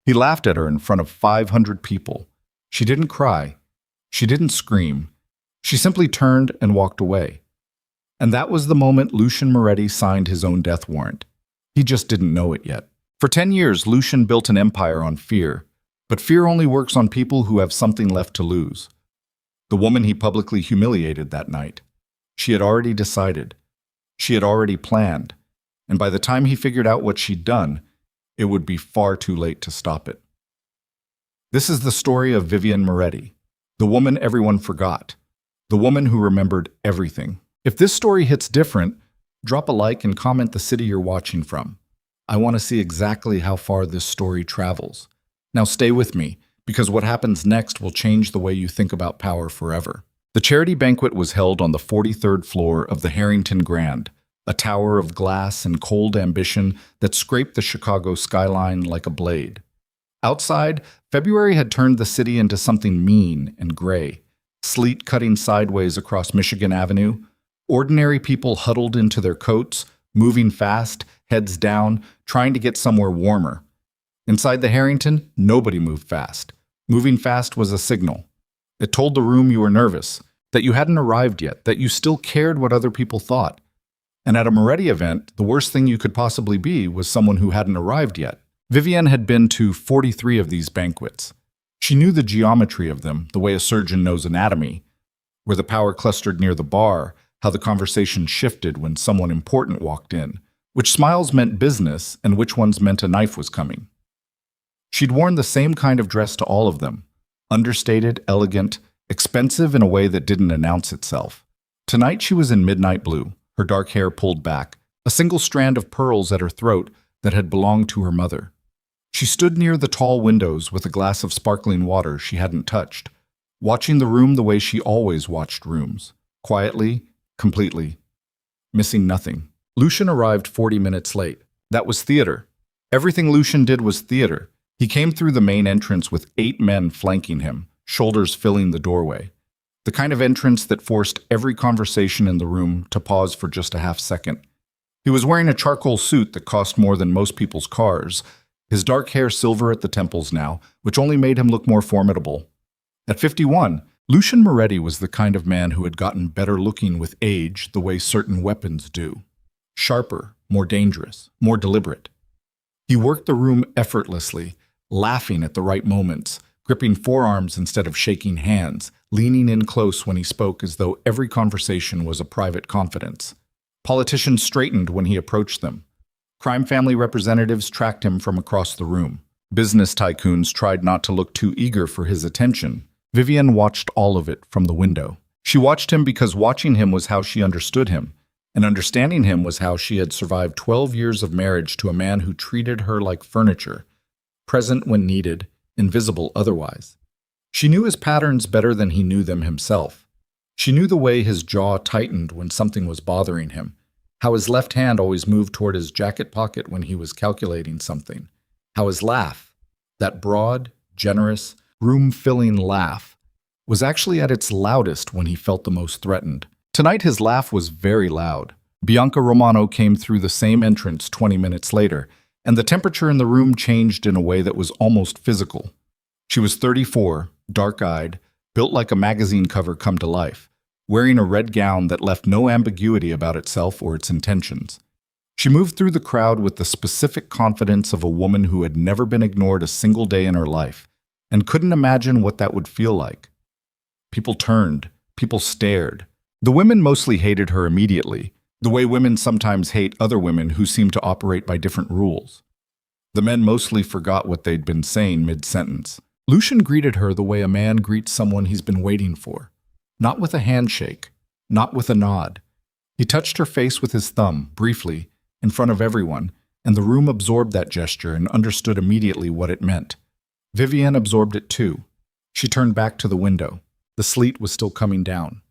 He laughed at her in front of 500 people. She didn't cry. She didn't scream. She simply turned and walked away. And that was the moment Lucian Moretti signed his own death warrant. He just didn't know it yet. For 10 years, Lucian built an empire on fear. But fear only works on people who have something left to lose. The woman he publicly humiliated that night. She had already decided. She had already planned. And by the time he figured out what she'd done, it would be far too late to stop it. This is the story of Vivian Moretti, the woman everyone forgot, the woman who remembered everything. If this story hits different, drop a like and comment the city you're watching from. I want to see exactly how far this story travels. Now stay with me, because what happens next will change the way you think about power forever. The charity banquet was held on the 43rd floor of the Harrington Grand, a tower of glass and cold ambition that scraped the Chicago skyline like a blade. Outside, February had turned the city into something mean and gray. Sleet cutting sideways across Michigan Avenue, ordinary people huddled into their coats, moving fast, heads down, trying to get somewhere warmer. Inside the Harrington, nobody moved fast. Moving fast was a signal. It told the room you were nervous, that you hadn't arrived yet, that you still cared what other people thought. And at a Moretti event, the worst thing you could possibly be was someone who hadn't arrived yet. Vivian had been to 43 of these banquets. She knew the geometry of them, the way a surgeon knows anatomy, where the power clustered near the bar, how the conversation shifted when someone important walked in, which smiles meant business and which ones meant a knife was coming. She'd worn the same kind of dress to all of them, understated, elegant, expensive in a way that didn't announce itself. Tonight she was in midnight blue, her dark hair pulled back, a single strand of pearls at her throat that had belonged to her mother. She stood near the tall windows with a glass of sparkling water she hadn't touched, watching the room the way she always watched rooms, quietly, completely, missing nothing. Lucian arrived 40 minutes late. That was theater. Everything Lucian did was theater. He came through the main entrance with 8 men flanking him, shoulders filling the doorway. The kind of entrance that forced every conversation in the room to pause for just a half second. He was wearing a charcoal suit that cost more than most people's cars, his dark hair silver at the temples now, which only made him look more formidable. At 51, Lucian Moretti was the kind of man who had gotten better looking with age the way certain weapons do. Sharper, more dangerous, more deliberate. He worked the room effortlessly, laughing at the right moments, gripping forearms instead of shaking hands, leaning in close when he spoke as though every conversation was a private confidence. Politicians straightened when he approached them. Crime family representatives tracked him from across the room. Business tycoons tried not to look too eager for his attention. Vivian watched all of it from the window. She watched him because watching him was how she understood him, and understanding him was how she had survived 12 years of marriage to a man who treated her like furniture, present when needed, invisible otherwise. She knew his patterns better than he knew them himself. She knew the way his jaw tightened when something was bothering him, how his left hand always moved toward his jacket pocket when he was calculating something, how his laugh, that broad, generous, room-filling laugh, was actually at its loudest when he felt the most threatened. Tonight his laugh was very loud. Bianca Romano came through the same entrance 20 minutes later, and the temperature in the room changed in a way that was almost physical. She was 34, dark-eyed, built like a magazine cover come to life, wearing a red gown that left no ambiguity about itself or its intentions. She moved through the crowd with the specific confidence of a woman who had never been ignored a single day in her life, and couldn't imagine what that would feel like. People turned, people stared. The women mostly hated her immediately, the way women sometimes hate other women who seem to operate by different rules. The men mostly forgot what they'd been saying mid-sentence. Lucian greeted her the way a man greets someone he's been waiting for. Not with a handshake, not with a nod. He touched her face with his thumb, briefly, in front of everyone, and the room absorbed that gesture and understood immediately what it meant. Vivian absorbed it too. She turned back to the window. The sleet was still coming down.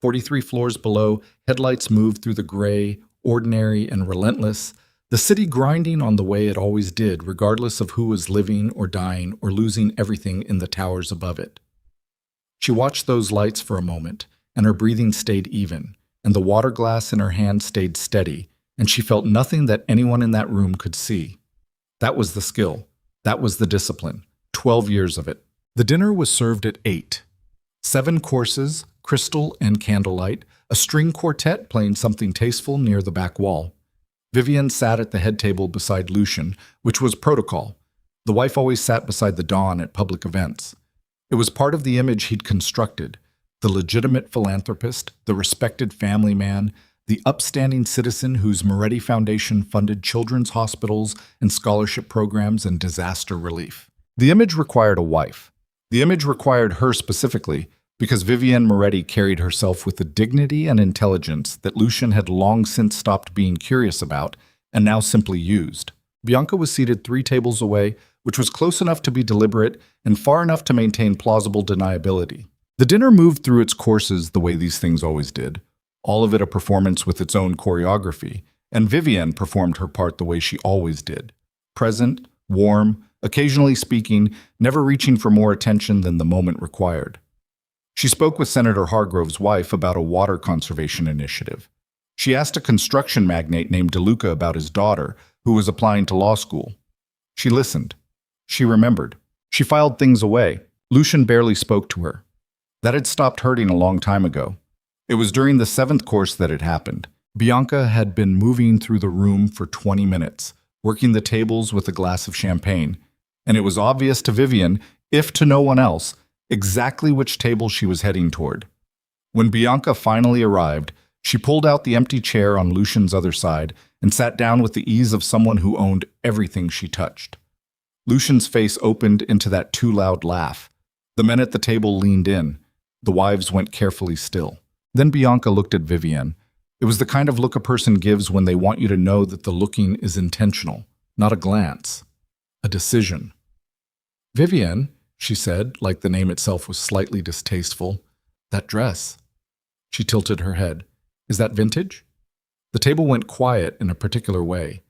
43 floors below, headlights moved through the gray, ordinary and relentless, the city grinding on the way it always did, regardless of who was living or dying or losing everything in the towers above it. She watched those lights for a moment, and her breathing stayed even, and the water glass in her hand stayed steady, and she felt nothing that anyone in that room could see. That was the skill. That was the discipline. 12 years of it. The dinner was served at 8. 7 courses, crystal and candlelight, a string quartet playing something tasteful near the back wall. Vivian sat at the head table beside Lucian, which was protocol. The wife always sat beside the Don at public events. It was part of the image he'd constructed, the legitimate philanthropist, the respected family man, the upstanding citizen whose Moretti Foundation funded children's hospitals and scholarship programs and disaster relief. The image required a wife. The image required her specifically because Vivienne Moretti carried herself with a dignity and intelligence that Lucian had long since stopped being curious about and now simply used. Bianca was seated 3 tables away, which was close enough to be deliberate and far enough to maintain plausible deniability. The dinner moved through its courses the way these things always did, all of it a performance with its own choreography, and Vivienne performed her part the way she always did. Present, warm, occasionally speaking, never reaching for more attention than the moment required. She spoke with Senator Hargrove's wife about a water conservation initiative. She asked a construction magnate named DeLuca about his daughter, who was applying to law school. She listened. She remembered. She filed things away. Lucian barely spoke to her. That had stopped hurting a long time ago. It was during the 7th course that it happened. Bianca had been moving through the room for 20 minutes, working the tables with a glass of champagne, and it was obvious to Vivian, if to no one else, exactly which table she was heading toward. When Bianca finally arrived, she pulled out the empty chair on Lucian's other side and sat down with the ease of someone who owned everything she touched. Lucian's face opened into that too loud laugh. The men at the table leaned in. The wives went carefully still. Then Bianca looked at Vivienne. It was the kind of look a person gives when they want you to know that the looking is intentional, not a glance, a decision. "Vivienne," she said, like the name itself was slightly distasteful. "That dress." She tilted her head. "Is that vintage?" The table went quiet in a particular way.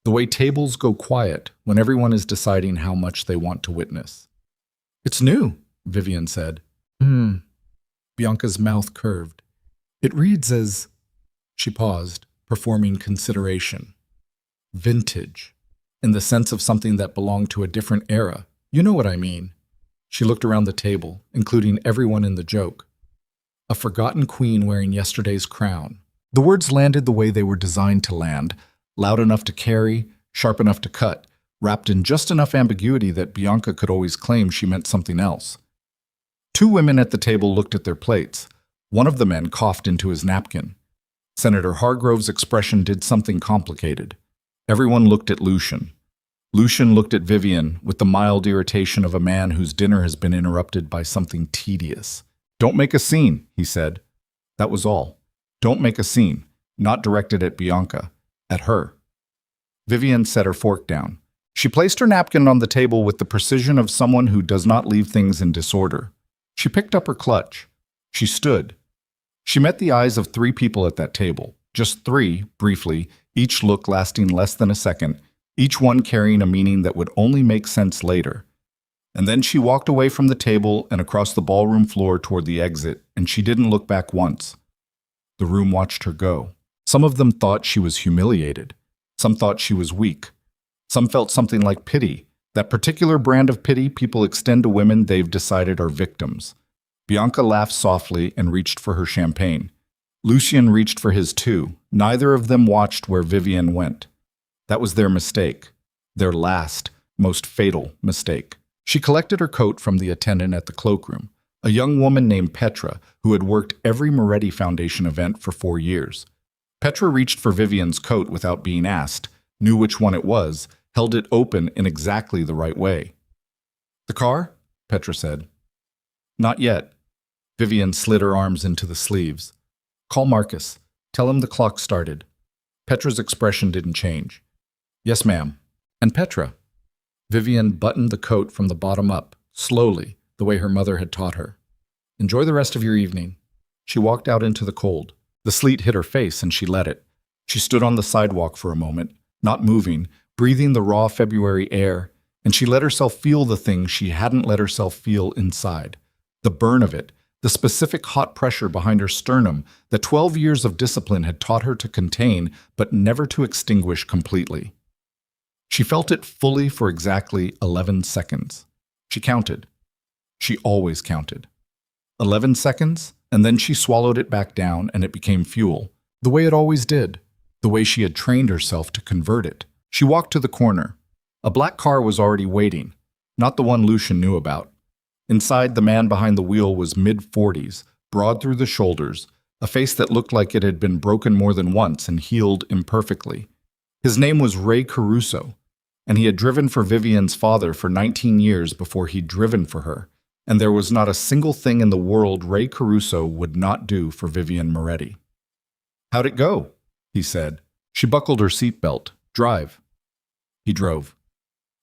The way tables go quiet when everyone is deciding how much they want to witness. "It's new," Vivienne said. Bianca's mouth curved. "It reads as..." She paused, performing consideration. "Vintage, in the sense of something that belonged to a different era. You know what I mean." She looked around the table, including everyone in the joke. "A forgotten queen wearing yesterday's crown." The words landed the way they were designed to land, loud enough to carry, sharp enough to cut, wrapped in just enough ambiguity that Bianca could always claim she meant something else. 2 women at the table looked at their plates. One of the men coughed into his napkin. Senator Hargrove's expression did something complicated. Everyone looked at Lucian. Lucian looked at Vivienne with the mild irritation of a man whose dinner has been interrupted by something tedious. "Don't make a scene," he said. That was all. Don't make a scene, not directed at Bianca, at her. Vivienne set her fork down. She placed her napkin on the table with the precision of someone who does not leave things in disorder. She picked up her clutch. She stood. She met the eyes of 3 people at that table. Just 3, briefly, each look lasting less than a second, each one carrying a meaning that would only make sense later. And then she walked away from the table and across the ballroom floor toward the exit, and she didn't look back once. The room watched her go. Some of them thought she was humiliated. Some thought she was weak. Some felt something like pity, that particular brand of pity people extend to women they've decided are victims. Bianca laughed softly and reached for her champagne. Lucian reached for his too. Neither of them watched where Vivienne went. That was their mistake. Their last, most fatal mistake. She collected her coat from the attendant at the cloakroom, a young woman named Petra who had worked every Moretti Foundation event for 4 years. Petra reached for Vivienne's coat without being asked, knew which one it was, held it open in exactly the right way. "The car?" Petra said. "Not yet." Vivienne slid her arms into the sleeves. "Call Marcus. Tell him the clock started." Petra's expression didn't change. "Yes, ma'am." "And Petra." Vivienne buttoned the coat from the bottom up, slowly, the way her mother had taught her. "Enjoy the rest of your evening." She walked out into the cold. The sleet hit her face and she let it. She stood on the sidewalk for a moment, not moving, breathing the raw February air, and she let herself feel the thing she hadn't let herself feel inside. The burn of it, the specific hot pressure behind her sternum that 12 years of discipline had taught her to contain but never to extinguish completely. She felt it fully for exactly 11 seconds. She counted. She always counted. 11 seconds, and then she swallowed it back down and it became fuel, the way it always did, the way she had trained herself to convert it. She walked to the corner. A black car was already waiting, not the one Lucian knew about. Inside, the man behind the wheel was mid-40s, broad through the shoulders, a face that looked like it had been broken more than once and healed imperfectly. His name was Ray Caruso, and he had driven for Vivian's father for 19 years before he'd driven for her, and there was not a single thing in the world Ray Caruso would not do for Vivian Moretti. "How'd it go?" he said. She buckled her seatbelt. "Drive." He drove.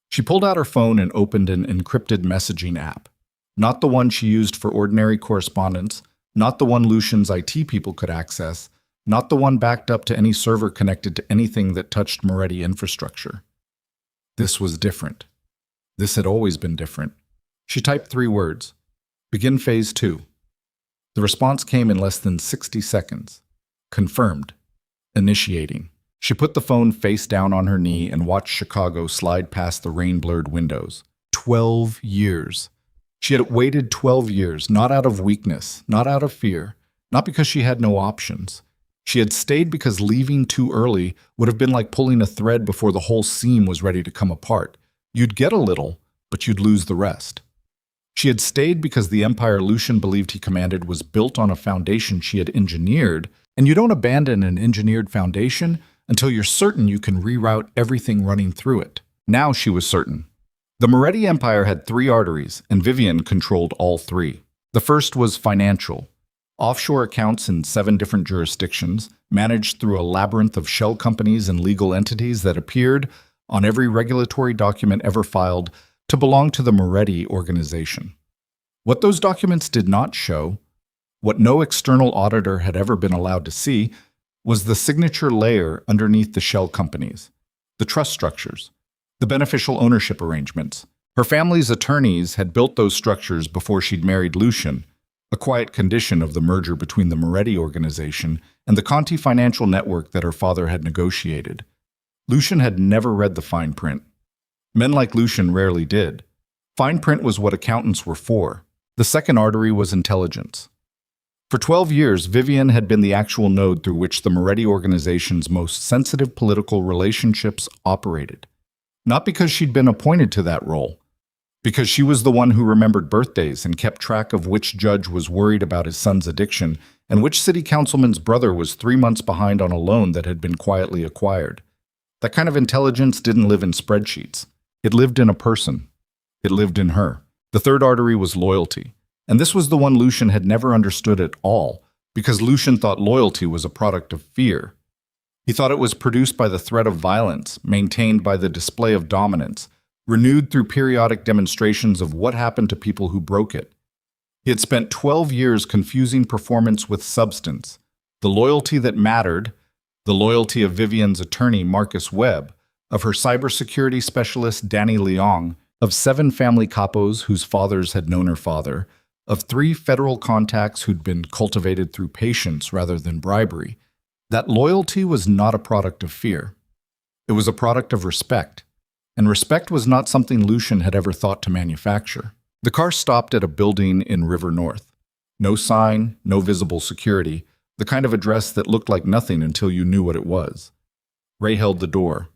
She pulled out her phone and opened an encrypted messaging app. Not the one she used for ordinary correspondence, not the one Lucian's IT people could access, not the one backed up to any server connected to anything that touched Moretti infrastructure. This was different. This had always been different. She typed 3 words. "Begin phase 2. The response came in less than 60 seconds. "Confirmed. Initiating." She put the phone face down on her knee and watched Chicago slide past the rain-blurred windows. 12 years. She had waited 12 years, not out of weakness, not out of fear, not because she had no options. She had stayed because leaving too early would have been like pulling a thread before the whole seam was ready to come apart. You'd get a little, but you'd lose the rest. She had stayed because the empire Lucian believed he commanded was built on a foundation she had engineered, and you don't abandon an engineered foundation until you're certain you can reroute everything running through it. Now she was certain. The Moretti Empire had 3 arteries, and Vivian controlled all 3. The first was financial. Offshore accounts in 7 different jurisdictions, managed through a labyrinth of shell companies and legal entities that appeared on every regulatory document ever filed to belong to the Moretti organization. What those documents did not show, what no external auditor had ever been allowed to see, was the signature layer underneath the shell companies, the trust structures, the beneficial ownership arrangements. Her family's attorneys had built those structures before she'd married Lucian, a quiet condition of the merger between the Moretti organization and the Conti financial network that her father had negotiated. Lucian had never read the fine print. Men like Lucian rarely did. Fine print was what accountants were for. The second artery was intelligence. For 12 years, Vivian had been the actual node through which the Moretti organization's most sensitive political relationships operated. Not because she'd been appointed to that role, because she was the one who remembered birthdays and kept track of which judge was worried about his son's addiction and which city councilman's brother was 3 months behind on a loan that had been quietly acquired. That kind of intelligence didn't live in spreadsheets. It lived in a person. It lived in her. The third artery was loyalty. And this was the one Lucian had never understood at all, because Lucian thought loyalty was a product of fear. He thought it was produced by the threat of violence, maintained by the display of dominance, renewed through periodic demonstrations of what happened to people who broke it. He had spent 12 years confusing performance with substance. The loyalty that mattered, the loyalty of Vivian's attorney Marcus Webb, of her cybersecurity specialist Danny Leong, of 7 family capos whose fathers had known her father, of 3 federal contacts who'd been cultivated through patience rather than bribery. That loyalty was not a product of fear. It was a product of respect. And respect was not something Lucian had ever thought to manufacture. The car stopped at a building in River North. No sign, no visible security, the kind of address that looked like nothing until you knew what it was. Ray held the door.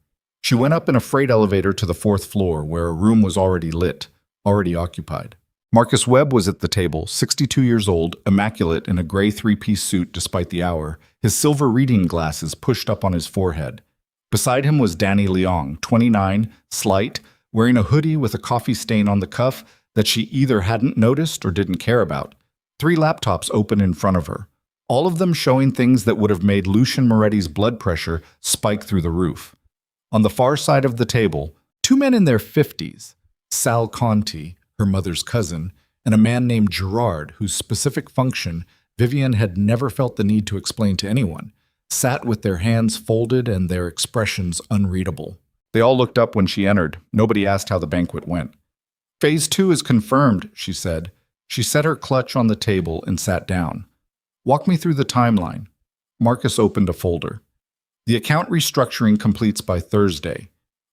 She went up in a freight elevator to the 4th floor, where a room was already lit, already occupied. Marcus Webb was at the table, 62 years old, immaculate in a gray 3-piece suit despite the hour, his silver reading glasses pushed up on his forehead. Beside him was Danny Leong, 29, slight, wearing a hoodie with a coffee stain on the cuff that she either hadn't noticed or didn't care about. 3 laptops open in front of her, all of them showing things that would have made Lucian Moretti's blood pressure spike through the roof. On the far side of the table, 2 men in their 50s, Sal Conti, her mother's cousin, and a man named Gerard, whose specific function Vivian had never felt the need to explain to anyone, sat with their hands folded and their expressions unreadable. They all looked up when she entered. Nobody asked how the banquet went. "Phase 2 is confirmed," she said. She set her clutch on the table and sat down. "Walk me through the timeline." Marcus opened a folder. "The account restructuring completes by Thursday.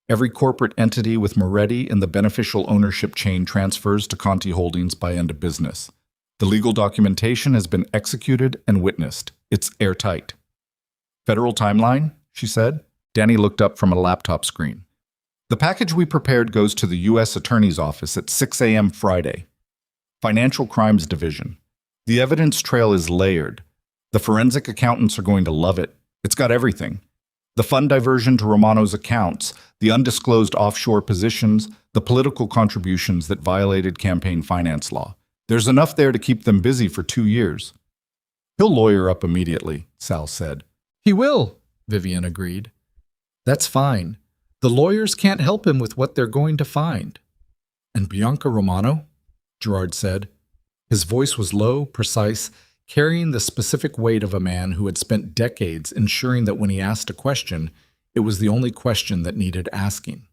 Every corporate entity with Moretti in the beneficial ownership chain transfers to Conti Holdings by end of business. The legal documentation has been executed and witnessed. It's airtight. Federal timeline, she said. Danny looked up from a laptop screen. The package we prepared goes to the U.S. Attorney's Office at 6 a.m. Friday. Financial Crimes Division. The evidence trail is layered. The forensic accountants are going to love it. It's got everything. The fund diversion to Romano's accounts, the undisclosed offshore positions, the political contributions that violated campaign finance law. There's enough there to keep them busy for 2 years. He'll lawyer up immediately, Sal said. He will, Vivian agreed. That's fine. The lawyers can't help him with what they're going to find. And Bianca Romano? Gerard said. His voice was low, precise, carrying the specific weight of a man who had spent decades ensuring that when he asked a question, it was the only question that needed asking.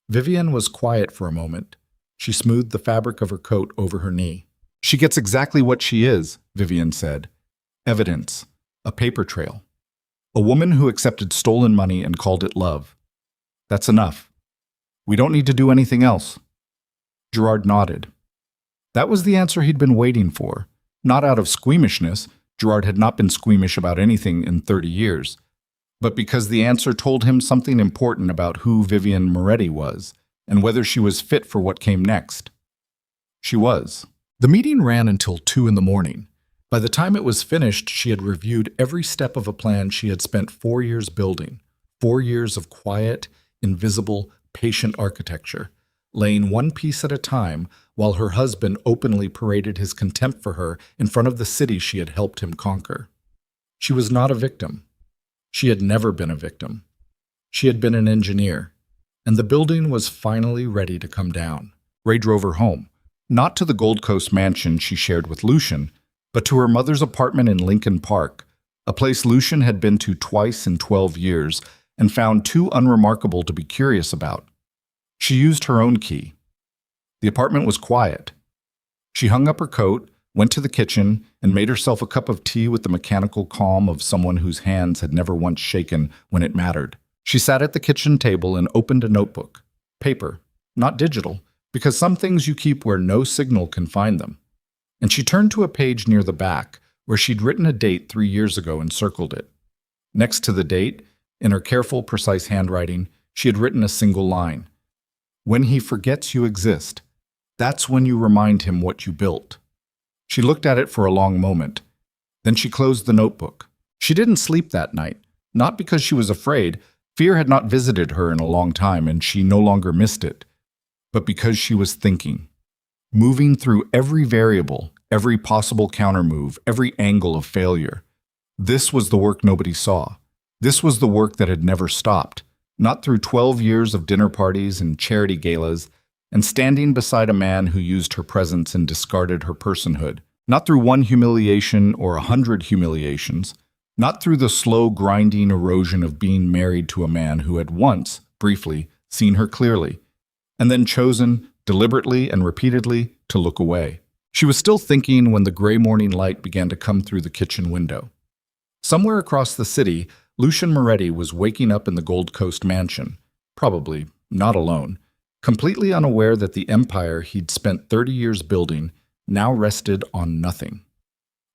Vivian was quiet for a moment. She smoothed the fabric of her coat over her knee. She gets exactly what she is, Vivian said. Evidence. A paper trail. A woman who accepted stolen money and called it love. That's enough. We don't need to do anything else. Gerard nodded. That was the answer he'd been waiting for. Not out of squeamishness. Gerard had not been squeamish about anything in 30 years. But because the answer told him something important about who Vivian Moretti was, and whether she was fit for what came next. She was. The meeting ran until 2 in the morning. By the time it was finished, she had reviewed every step of a plan she had spent 4 years building. 4 years of quiet, invisible, patient architecture, laying one piece at a time while her husband openly paraded his contempt for her in front of the city she had helped him conquer. She was not a victim. She had never been a victim. She had been an engineer, and the building was finally ready to come down. Ray drove her home, not to the Gold Coast mansion she shared with Lucian, but to her mother's apartment in Lincoln Park, a place Lucian had been to twice in 12 years and found too unremarkable to be curious about. She used her own key. The apartment was quiet. She hung up her coat, went to the kitchen, and made herself a cup of tea with the mechanical calm of someone whose hands had never once shaken when it mattered. She sat at the kitchen table and opened a notebook. Paper, not digital, because some things you keep where no signal can find them. And she turned to a page near the back, where she'd written a date 3 years ago and circled it. Next to the date, in her careful, precise handwriting, she had written a single line. When he forgets you exist, that's when you remind him what you built. She looked at it for a long moment. Then she closed the notebook. She didn't sleep that night, not because she was afraid. Fear had not visited her in a long time, and she no longer missed it, but because she was thinking, moving through every variable, every possible countermove, every angle of failure. This was the work nobody saw. This was the work that had never stopped, not through 12 years of dinner parties and charity galas, and standing beside a man who used her presence and discarded her personhood, not through one humiliation or 100 humiliations, not through the slow, grinding erosion of being married to a man who had once, briefly, seen her clearly, and then chosen, deliberately and repeatedly, to look away. She was still thinking when the gray morning light began to come through the kitchen window. Somewhere across the city, Lucian Moretti was waking up in the Gold Coast mansion, probably not alone, completely unaware that the empire he'd spent 30 years building now rested on nothing.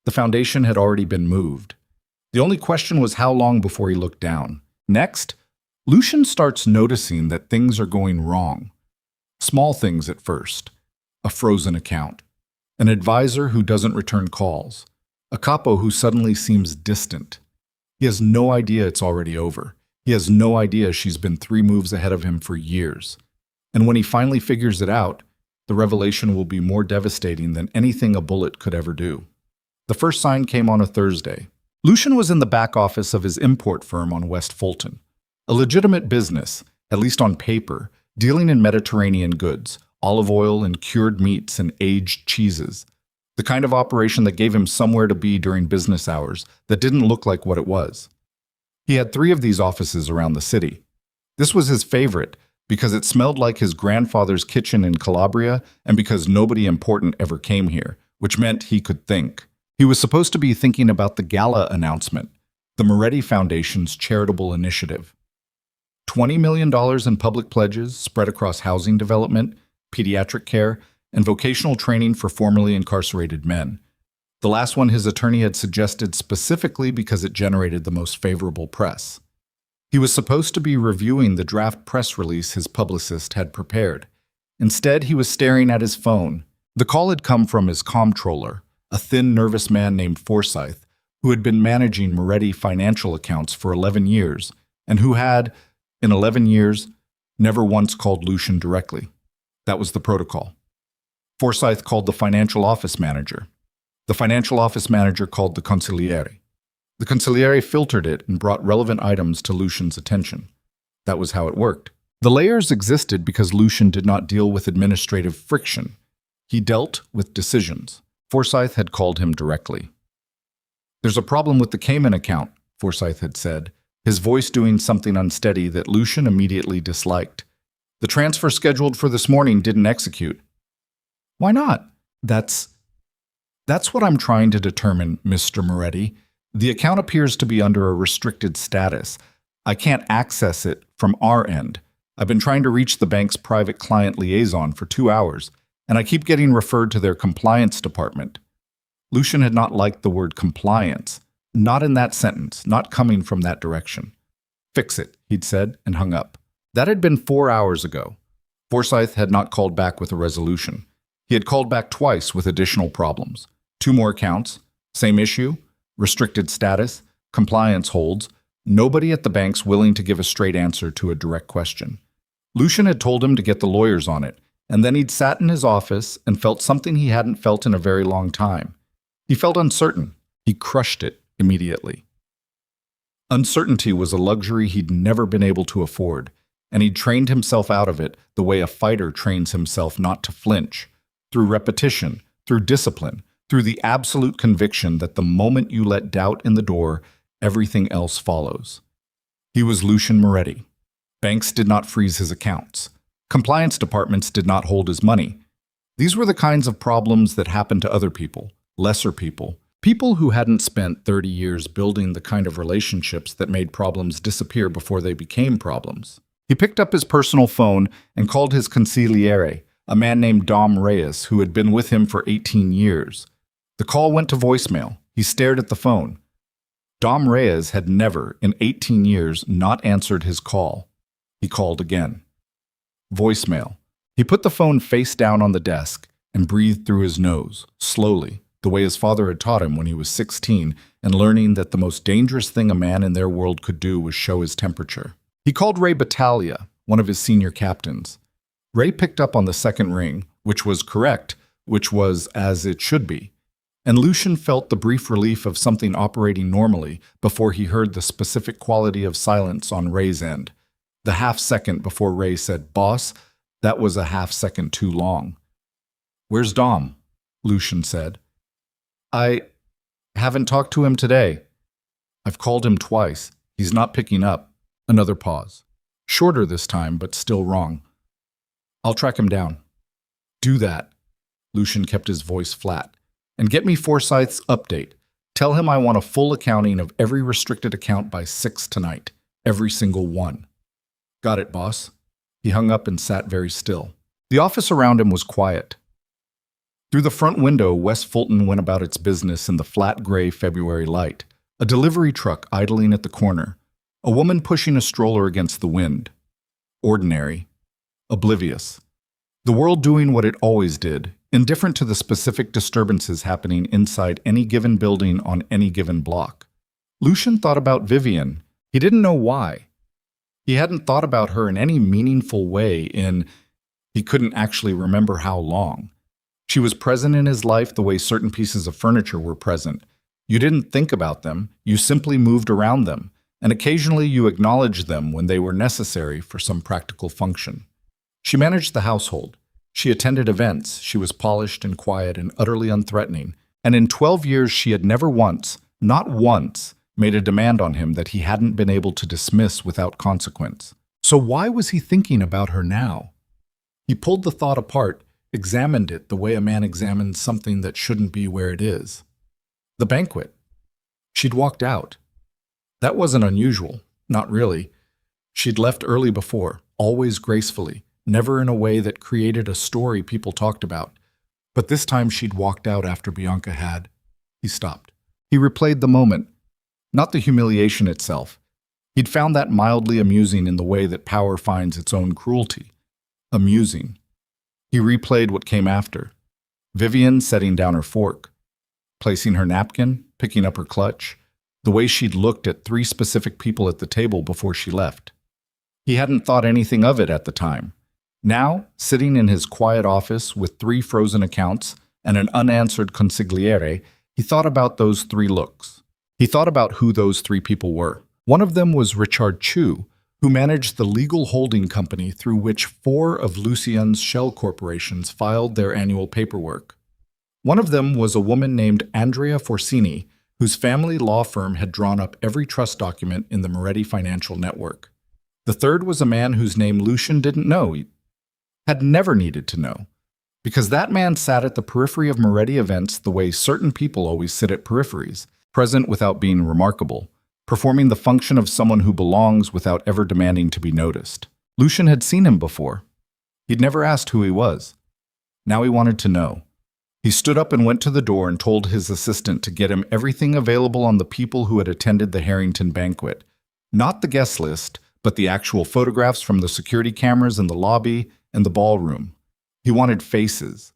The foundation had already been moved. The only question was how long before he looked down. Next, Lucian starts noticing that things are going wrong. Small things at first. A frozen account. An advisor who doesn't return calls. A capo who suddenly seems distant. He has no idea it's already over. He has no idea she's been 3 moves ahead of him for years. And when he finally figures it out, the revelation will be more devastating than anything a bullet could ever do. The first sign came on a Thursday. Lucian was in the back office of his import firm on West Fulton. A legitimate business, at least on paper, dealing in Mediterranean goods, olive oil and cured meats and aged cheeses. The kind of operation that gave him somewhere to be during business hours that didn't look like what it was. He had 3 of these offices around the city. This was his favorite because it smelled like his grandfather's kitchen in Calabria and because nobody important ever came here, which meant he could think. He was supposed to be thinking about the gala announcement, the Moretti Foundation's charitable initiative. $20 million in public pledges spread across housing development, pediatric care, and vocational training for formerly incarcerated men. The last one his attorney had suggested specifically because it generated the most favorable press. He was supposed to be reviewing the draft press release his publicist had prepared. Instead, he was staring at his phone. The call had come from his comptroller, a thin, nervous man named Forsyth, who had been managing Moretti financial accounts for 11 years, and who had, in 11 years, never once called Lucian directly. That was the protocol. Forsyth called the financial office manager. The financial office manager called the consigliere. The consigliere filtered it and brought relevant items to Lucian's attention. That was how it worked. The layers existed because Lucian did not deal with administrative friction. He dealt with decisions. Forsyth had called him directly. "There's a problem with the Cayman account," Forsyth had said, his voice doing something unsteady that Lucian immediately disliked. "The transfer scheduled for this morning didn't execute." "Why not?" That's what I'm trying to determine, Mr. Moretti. The account appears to be under a restricted status. I can't access it from our end. I've been trying to reach the bank's private client liaison for 2 hours, and I keep getting referred to their compliance department. Lucian had not liked the word compliance. Not in that sentence, not coming from that direction. "Fix it," he'd said, and hung up. That had been 4 hours ago. Forsyth had not called back with a resolution. He had called back twice with additional problems. 2 more accounts, same issue, restricted status, compliance holds, nobody at the bank's willing to give a straight answer to a direct question. Lucian had told him to get the lawyers on it, and then he'd sat in his office and felt something he hadn't felt in a very long time. He felt uncertain. He crushed it immediately. Uncertainty was a luxury he'd never been able to afford, and he'd trained himself out of it the way a fighter trains himself not to flinch, through repetition, through discipline, through the absolute conviction that the moment you let doubt in the door, everything else follows. He was Lucian Moretti. Banks did not freeze his accounts. Compliance departments did not hold his money. These were the kinds of problems that happened to other people, lesser people, people who hadn't spent 30 years building the kind of relationships that made problems disappear before they became problems. He picked up his personal phone and called his consigliere, a man named Dom Reyes, who had been with him for 18 years. The call went to voicemail. He stared at the phone. Dom Reyes had never, in 18 years, not answered his call. He called again. Voicemail. He put the phone face down on the desk and breathed through his nose, slowly, the way his father had taught him when he was 16, and learning that the most dangerous thing a man in their world could do was show his temperature. He called Ray Battaglia, one of his senior captains. Ray picked up on the second ring, which was correct, which was as it should be. And Lucian felt the brief relief of something operating normally before he heard the specific quality of silence on Ray's end. The half-second before Ray said, "Boss," that was a half-second too long. "Where's Dom?" Lucian said. "I haven't talked to him today. I've called him twice. He's not picking up." Another pause. Shorter this time, but still wrong. "I'll track him down." "Do that." Lucian kept his voice flat. "And get me Forsyth's update. Tell him I want a full accounting of every restricted account by 6 tonight. Every single one." "Got it, boss." He hung up and sat very still. The office around him was quiet. Through the front window, West Fulton went about its business in the flat gray February light. A delivery truck idling at the corner. A woman pushing a stroller against the wind. Ordinary. Oblivious. The world doing what it always did, indifferent to the specific disturbances happening inside any given building on any given block. Lucian thought about Vivian. He didn't know why. He hadn't thought about her in any meaningful way he couldn't actually remember how long. She was present in his life the way certain pieces of furniture were present. You didn't think about them, you simply moved around them, and occasionally you acknowledged them when they were necessary for some practical function. She managed the household. She attended events. She was polished and quiet and utterly unthreatening. And in 12 years, she had never once, not once, made a demand on him that he hadn't been able to dismiss without consequence. So why was he thinking about her now? He pulled the thought apart, examined it the way a man examines something that shouldn't be where it is. The banquet. She'd walked out. That wasn't unusual. Not really. She'd left early before, always gracefully, never in a way that created a story people talked about. But this time she'd walked out after Bianca had. He stopped. He replayed the moment, not the humiliation itself. He'd found that mildly amusing in the way that power finds its own cruelty. Amusing. He replayed what came after. Vivian setting down her fork, placing her napkin, picking up her clutch, the way she'd looked at 3 specific people at the table before she left. He hadn't thought anything of it at the time. Now, sitting in his quiet office with 3 frozen accounts and an unanswered consigliere, he thought about those 3 looks. He thought about who those 3 people were. One of them was Richard Chu, who managed the legal holding company through which 4 of Lucien's shell corporations filed their annual paperwork. One of them was a woman named Andrea Forsini, whose family law firm had drawn up every trust document in the Moretti financial network. The third was a man whose name Lucien didn't know, had never needed to know, because that man sat at the periphery of Moretti events the way certain people always sit at peripheries, present without being remarkable, performing the function of someone who belongs without ever demanding to be noticed. Lucien had seen him before. He'd never asked who he was. Now he wanted to know. He stood up and went to the door and told his assistant to get him everything available on the people who had attended the Harrington banquet. Not the guest list, but the actual photographs from the security cameras in the lobby and the ballroom. He wanted faces.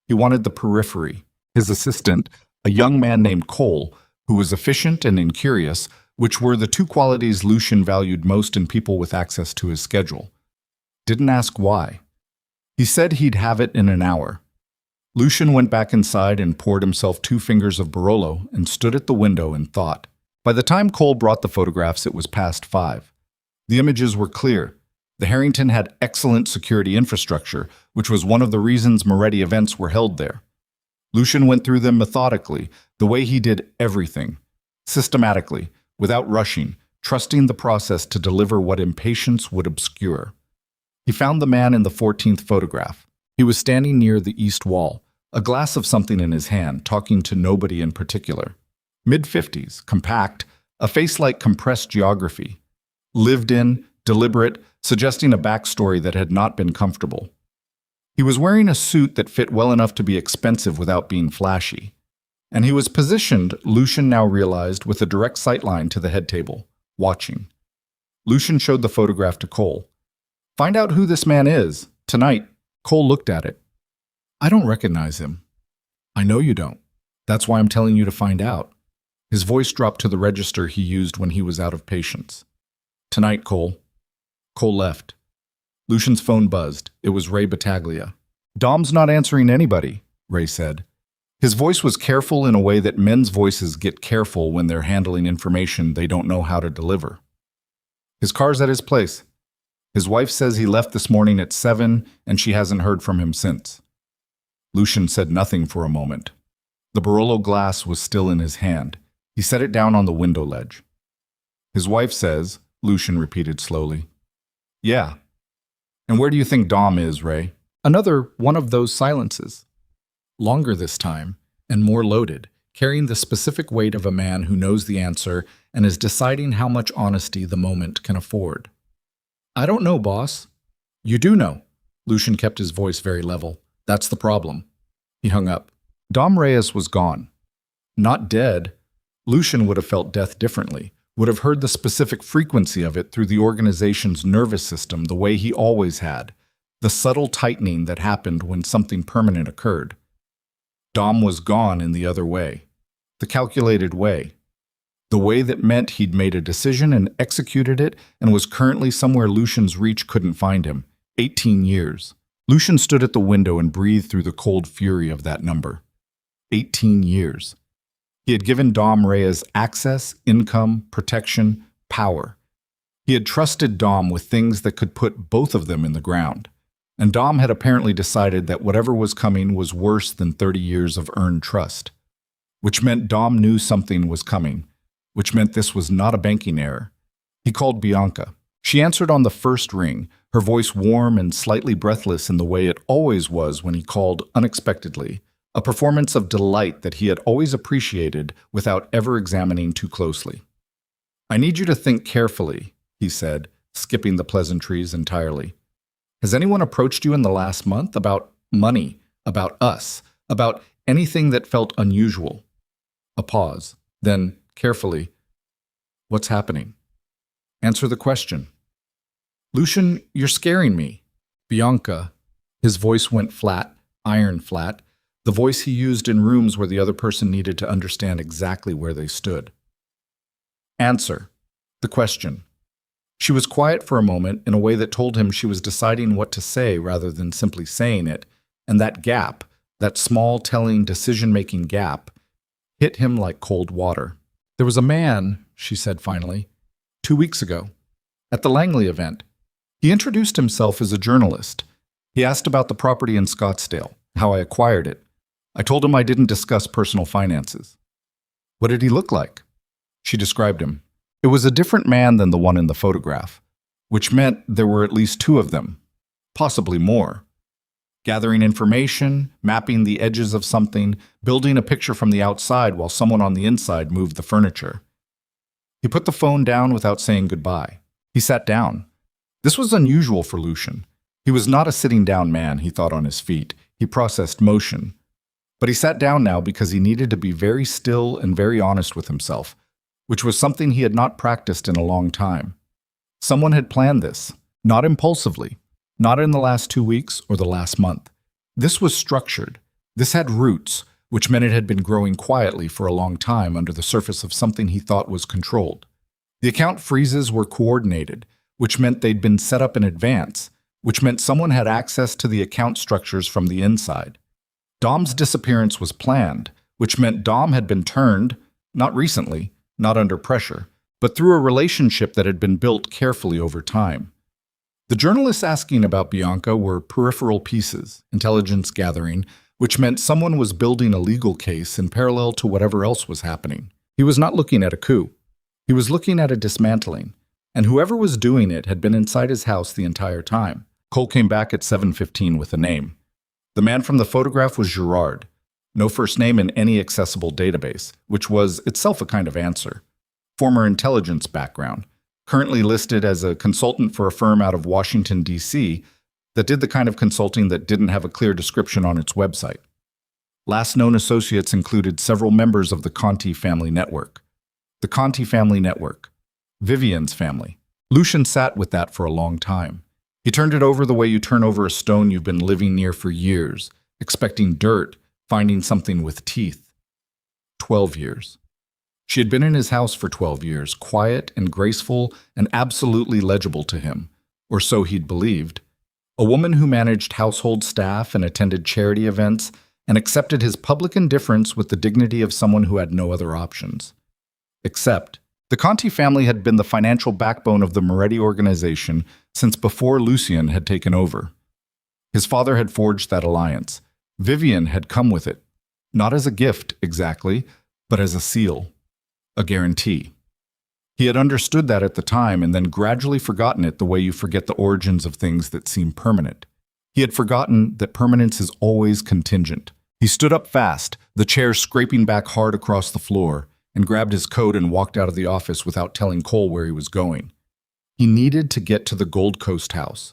He wanted the periphery. His assistant, a young man named Cole, who was efficient and incurious, which were the 2 qualities Lucien valued most in people with access to his schedule, didn't ask why. He said he'd have it in an hour. Lucien went back inside and poured himself 2 fingers of Barolo and stood at the window and thought. By the time Cole brought the photographs, it was past 5. The images were clear. The Harrington had excellent security infrastructure, which was one of the reasons Moretti events were held there. Lucien went through them methodically, the way he did everything, systematically, without rushing, trusting the process to deliver what impatience would obscure. He found the man in the 14th photograph. He was standing near the east wall, a glass of something in his hand, talking to nobody in particular. Mid-50s, compact, a face like compressed geography. Lived in, deliberate, suggesting a backstory that had not been comfortable. He was wearing a suit that fit well enough to be expensive without being flashy. And he was positioned, Lucien now realized, with a direct sightline to the head table, watching. Lucien showed the photograph to Cole. Find out who this man is, tonight. Cole looked at it. I don't recognize him. I know you don't. That's why I'm telling you to find out. His voice dropped to the register he used when he was out of patience. Tonight, Cole. Cole left. Lucien's phone buzzed. It was Ray Battaglia. Dom's not answering anybody, Ray said. His voice was careful in a way that men's voices get careful when they're handling information they don't know how to deliver. His car's at his place. His wife says he left this morning at 7 and she hasn't heard from him since. Lucien said nothing for a moment. The Barolo glass was still in his hand. He set it down on the window ledge. His wife says, Lucien repeated slowly. Yeah. And where do you think Dom is, Ray? Another one of those silences. Longer this time, and more loaded, carrying the specific weight of a man who knows the answer and is deciding how much honesty the moment can afford. I don't know, boss. You do know. Lucien kept his voice very level. That's the problem. He hung up. Dom Reyes was gone. Not dead. Lucien would have felt death differently, would have heard the specific frequency of it through the organization's nervous system the way he always had, the subtle tightening that happened when something permanent occurred. Dom was gone in the other way, the calculated way, the way that meant he'd made a decision and executed it and was currently somewhere Lucien's reach couldn't find him. 18 years. Lucien stood at the window and breathed through the cold fury of that number. 18 years. He had given Dom Reyes access, income, protection, power. He had trusted Dom with things that could put both of them in the ground. And Dom had apparently decided that whatever was coming was worse than 30 years of earned trust. Which meant Dom knew something was coming. Which meant this was not a banking error. He called Bianca. She answered on the first ring, her voice warm and slightly breathless in the way it always was when he called unexpectedly, a performance of delight that he had always appreciated without ever examining too closely. I need you to think carefully, he said, skipping the pleasantries entirely. Has anyone approached you in the last month about money, about us, about anything that felt unusual? A pause. Then, carefully, what's happening? Answer the question. Lucian, you're scaring me. Bianca. His voice went flat, iron flat, the voice he used in rooms where the other person needed to understand exactly where they stood. Answer. The question. She was quiet for a moment in a way that told him she was deciding what to say rather than simply saying it, and that gap, that small telling decision-making gap, hit him like cold water. There was a man, she said finally, 2 weeks ago, at the Langley event. He introduced himself as a journalist. He asked about the property in Scottsdale, how I acquired it. I told him I didn't discuss personal finances. What did he look like? She described him. It was a different man than the one in the photograph, which meant there were at least 2 of them, possibly more. Gathering information, mapping the edges of something, building a picture from the outside while someone on the inside moved the furniture. He put the phone down without saying goodbye. He sat down. This was unusual for Lucian. He was not a sitting down man, he thought on his feet. He processed motion. But he sat down now because he needed to be very still and very honest with himself, which was something he had not practiced in a long time. Someone had planned this, not impulsively, not in the last 2 weeks or the last month. This was structured. This had roots, which meant it had been growing quietly for a long time under the surface of something he thought was controlled. The account freezes were coordinated, which meant they'd been set up in advance, which meant someone had access to the account structures from the inside. Dom's disappearance was planned, which meant Dom had been turned, not recently, not under pressure, but through a relationship that had been built carefully over time. The journalists asking about Bianca were peripheral pieces, intelligence gathering, which meant someone was building a legal case in parallel to whatever else was happening. He was not looking at a coup. He was looking at a dismantling, and whoever was doing it had been inside his house the entire time. Cole came back at 7:15 with a name. The man from the photograph was Gerard. No first name in any accessible database, which was itself a kind of answer. Former intelligence background, currently listed as a consultant for a firm out of Washington, D.C., that did the kind of consulting that didn't have a clear description on its website. Last known associates included several members of the Conti family network. The Conti family network. Vivian's family. Lucian sat with that for a long time. He turned it over the way you turn over a stone you've been living near for years, expecting dirt, finding something with teeth. 12 years. She had been in his house for 12 years, quiet and graceful and absolutely legible to him, or so he'd believed. A woman who managed household staff and attended charity events and accepted his public indifference with the dignity of someone who had no other options. Except, the Conti family had been the financial backbone of the Moretti organization since before Lucian had taken over. His father had forged that alliance. Vivian had come with it, not as a gift exactly, but as a seal, a guarantee. He had understood that at the time and then gradually forgotten it the way you forget the origins of things that seem permanent. He had forgotten that permanence is always contingent. He stood up fast, the chair scraping back hard across the floor, and grabbed his coat and walked out of the office without telling Cole where he was going. He needed to get to the Gold Coast house.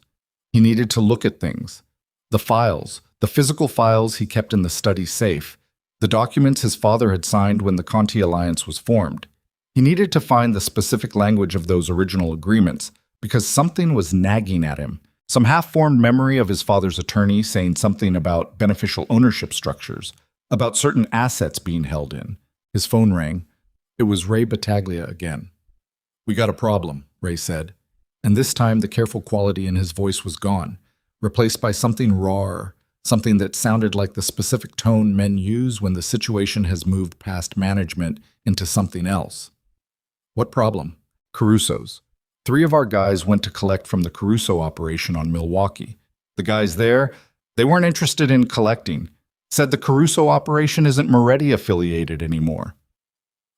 He needed to look at things. The files, the physical files he kept in the study safe, the documents his father had signed when the Conti Alliance was formed. He needed to find the specific language of those original agreements because something was nagging at him. Some half-formed memory of his father's attorney saying something about beneficial ownership structures, about certain assets being held in. His phone rang. It was Ray Battaglia again. "We got a problem," Ray said, and this time the careful quality in his voice was gone, replaced by something rawer, something that sounded like the specific tone men use when the situation has moved past management into something else. "What problem?" "Caruso's. 3 of our guys went to collect from the Caruso operation on Milwaukee. The guys there, they weren't interested in collecting. Said the Caruso operation isn't Moretti affiliated anymore."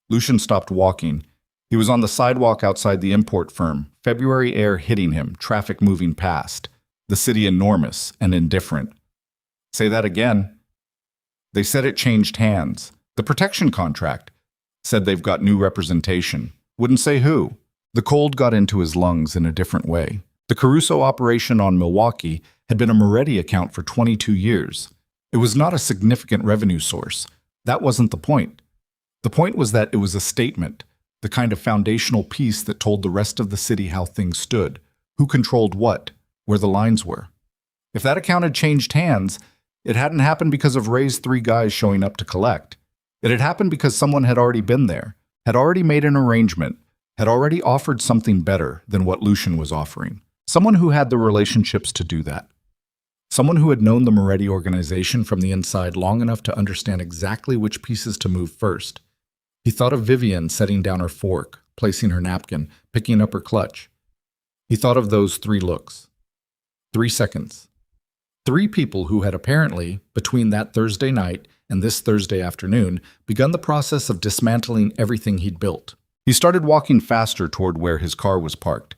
Lucian stopped walking. He was on the sidewalk outside the import firm, February air hitting him, traffic moving past. The city enormous and indifferent. "Say that again." "They said it changed hands. The protection contract. Said they've got new representation. Wouldn't say who." The cold got into his lungs in a different way. The Caruso operation on Milwaukee had been a Moretti account for 22 years. It was not a significant revenue source. That wasn't the point. The point was that it was a statement, the kind of foundational piece that told the rest of the city how things stood, who controlled what, where the lines were. If that account had changed hands, it hadn't happened because of Ray's 3 guys showing up to collect. It had happened because someone had already been there, had already made an arrangement, had already offered something better than what Lucian was offering. Someone who had the relationships to do that. Someone who had known the Moretti organization from the inside long enough to understand exactly which pieces to move first. He thought of Vivian setting down her fork, placing her napkin, picking up her clutch. He thought of those 3 looks. 3 seconds. 3 people who had apparently, between that Thursday night and this Thursday afternoon, begun the process of dismantling everything he'd built. He started walking faster toward where his car was parked.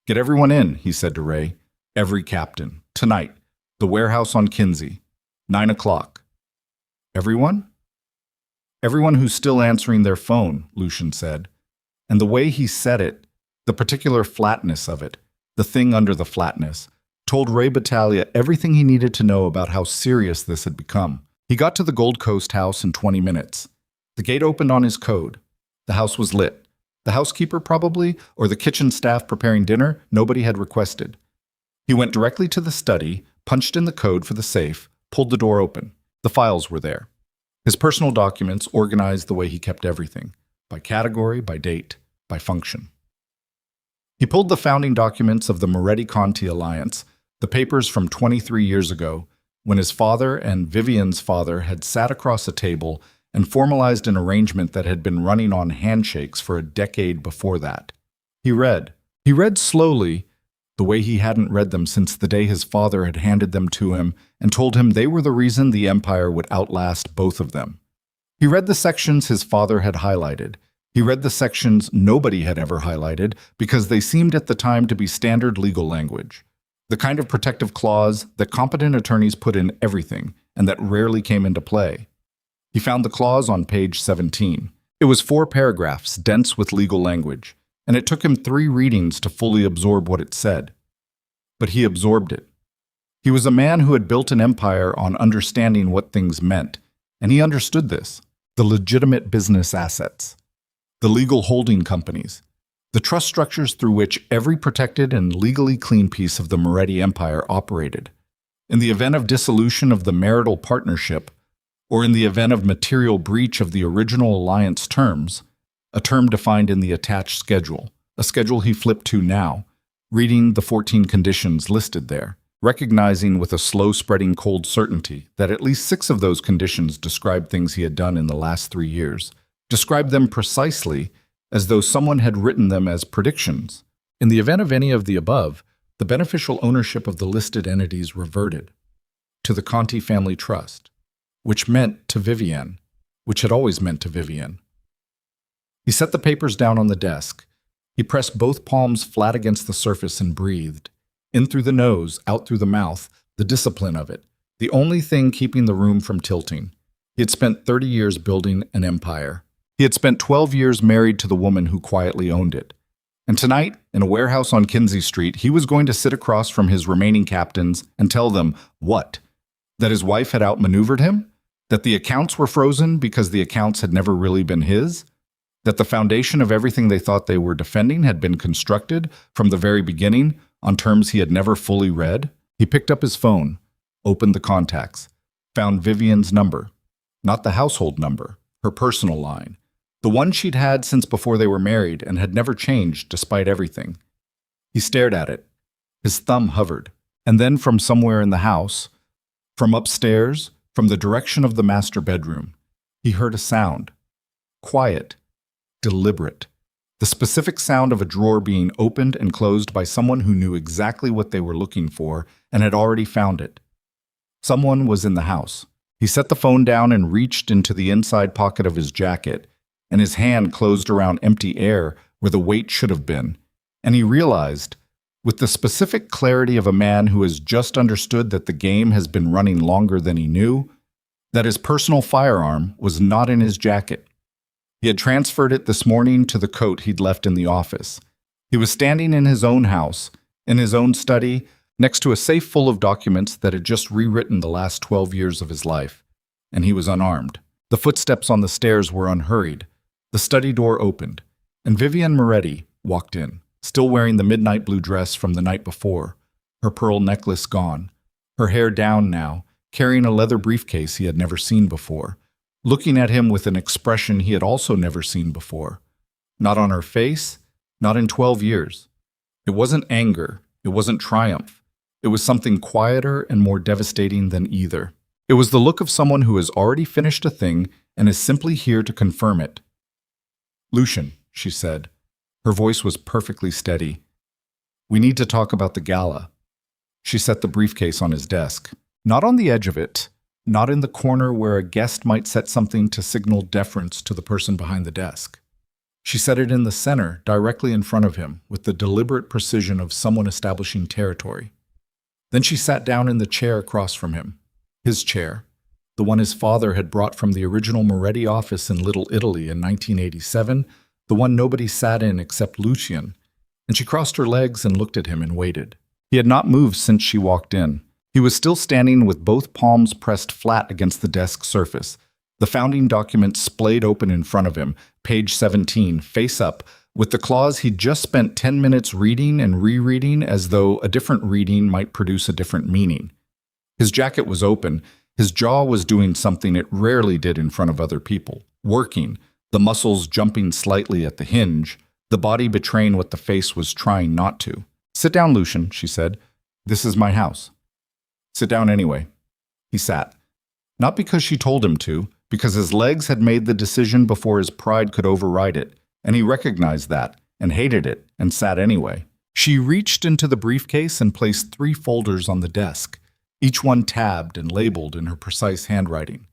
"Get everyone in," he said to Ray. "Every captain. Tonight. The warehouse on Kinsey. 9 o'clock. Everyone? Everyone who's still answering their phone," Lucian said. And the way he said it, the particular flatness of it, the thing under the flatness, told Ray Battaglia everything he needed to know about how serious this had become. He got to the Gold Coast house in 20 minutes. The gate opened on his code. The house was lit. The housekeeper probably, or the kitchen staff preparing dinner, nobody had requested. He went directly to the study, punched in the code for the safe, pulled the door open. The files were there. His personal documents organized the way he kept everything, by category, by date, by function. He pulled the founding documents of the Moretti-Conti Alliance, the papers from 23 years ago, when his father and Vivian's father had sat across a table and formalized an arrangement that had been running on handshakes for a decade before that. He read. He read slowly, the way he hadn't read them since the day his father had handed them to him and told him they were the reason the Empire would outlast both of them. He read the sections his father had highlighted. He read the sections nobody had ever highlighted because they seemed at the time to be standard legal language. The kind of protective clause that competent attorneys put in everything and that rarely came into play. He found the clause on page 17. It was 4 paragraphs, dense with legal language, and it took him 3 readings to fully absorb what it said. But he absorbed it. He was a man who had built an empire on understanding what things meant, and he understood this. The legitimate business assets, the legal holding companies, the trust structures through which every protected and legally clean piece of the Moretti Empire operated. In the event of dissolution of the marital partnership, or in the event of material breach of the original alliance terms, a term defined in the attached schedule, a schedule he flipped to now, reading the 14 conditions listed there, recognizing with a slow-spreading cold certainty that at least 6 of those conditions described things he had done in the last 3 years, described them precisely as though someone had written them as predictions. In the event of any of the above, the beneficial ownership of the listed entities reverted to the Conti family trust, which meant to Vivian, which had always meant to Vivian. He set the papers down on the desk. He pressed both palms flat against the surface and breathed. In through the nose, out through the mouth, the discipline of it, the only thing keeping the room from tilting. He had spent 30 years building an empire. He had spent 12 years married to the woman who quietly owned it. And tonight, in a warehouse on Kinsey Street, he was going to sit across from his remaining captains and tell them what? That his wife had outmaneuvered him? That the accounts were frozen because the accounts had never really been his? That the foundation of everything they thought they were defending had been constructed from the very beginning on terms he had never fully read? He picked up his phone, opened the contacts, found Vivian's number, not the household number, her personal line, the one she'd had since before they were married and had never changed despite everything. He stared at it. His thumb hovered. And then from somewhere in the house, from upstairs, from the direction of the master bedroom, he heard a sound. Quiet, deliberate. The specific sound of a drawer being opened and closed by someone who knew exactly what they were looking for and had already found it. Someone was in the house. He set the phone down and reached into the inside pocket of his jacket, and his hand closed around empty air where the weight should have been. And he realized, with the specific clarity of a man who has just understood that the game has been running longer than he knew, that his personal firearm was not in his jacket. He had transferred it this morning to the coat he'd left in the office, He was standing in his own house, in his own study, next to a safe full of documents that had just rewritten the last 12 years of his life. And he was unarmed. The footsteps on the stairs were unhurried. The study door opened, and Vivian Moretti walked in, still wearing the midnight blue dress from the night before, her pearl necklace gone, her hair down now, carrying a leather briefcase he had never seen before, looking at him with an expression he had also never seen before. Not on her face, not in 12 years. It wasn't anger, it wasn't triumph. It was something quieter and more devastating than either. It was the look of someone who has already finished a thing and is simply here to confirm it. "Lucian," she said. Her voice was perfectly steady. "We need to talk about the gala." She set the briefcase on his desk. Not on the edge of it, not in the corner where a guest might set something to signal deference to the person behind the desk. She set it in the center, directly in front of him, with the deliberate precision of someone establishing territory. Then she sat down in the chair across from him. His chair, the one his father had brought from the original Moretti office in Little Italy in 1987, the one nobody sat in except Lucian, and she crossed her legs and looked at him and waited. He had not moved since she walked in. He was still standing with both palms pressed flat against the desk surface, the founding document splayed open in front of him, page 17, face up, with the clause he'd just spent 10 minutes reading and rereading as though a different reading might produce a different meaning. His jacket was open. His jaw was doing something it rarely did in front of other people, working, the muscles jumping slightly at the hinge, the body betraying what the face was trying not to. "Sit down, Lucian," she said. "This is my house." "Sit down anyway." He sat. Not because she told him to, because his legs had made the decision before his pride could override it, and he recognized that, and hated it, and sat anyway. She reached into the briefcase and placed 3 folders on the desk, each one tabbed and labeled in her precise handwriting.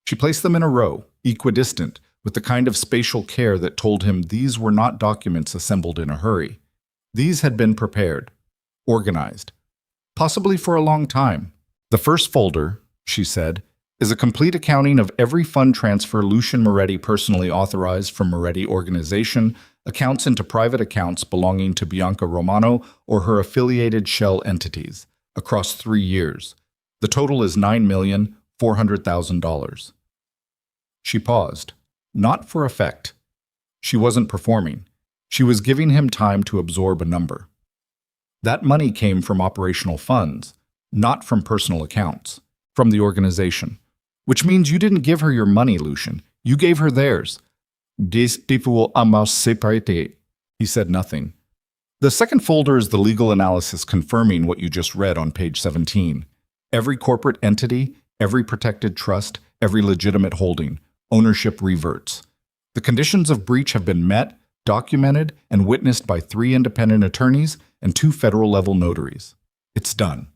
She placed them in a row, equidistant, with the kind of spatial care that told him these were not documents assembled in a hurry. These had been prepared, organized, possibly for a long time. "The first folder," she said, "is a complete accounting of every fund transfer Lucian Moretti personally authorized from Moretti Organization, accounts into private accounts belonging to Bianca Romano or her affiliated shell entities, across 3 years. The total is $9,400,000. She paused. Not for effect. She wasn't performing. She was giving him time to absorb a number. That money came from operational funds, not from personal accounts, from the organization. Which means you didn't give her your money, Lucian. You gave her theirs. These people will almost separate. He said nothing. The second folder is the legal analysis confirming what you just read on page 17. Every corporate entity, every protected trust, every legitimate holding, ownership reverts. The conditions of breach have been met, documented, and witnessed by 3 independent attorneys and 2 federal-level notaries. It's done.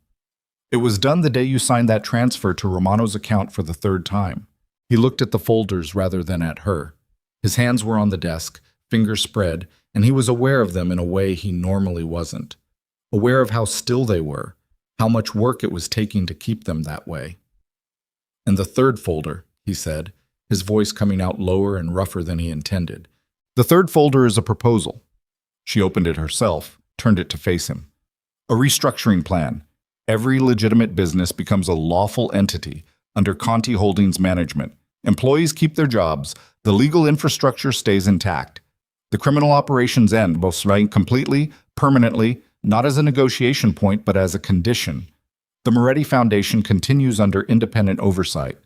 It was done the day you signed that transfer to Romano's account for the 3rd time. He looked at the folders rather than at her. His hands were on the desk, fingers spread, and he was aware of them in a way he normally wasn't. Aware of how still they were, how much work it was taking to keep them that way. "And the 3rd folder," he said, his voice coming out lower and rougher than he intended. "The 3rd folder is a proposal." She opened it herself, turned it to face him. "A restructuring plan. Every legitimate business becomes a lawful entity under Conti Holdings management. Employees keep their jobs. The legal infrastructure stays intact. The criminal operations end, both completely, permanently, not as a negotiation point, but as a condition. The Moretti Foundation continues under independent oversight."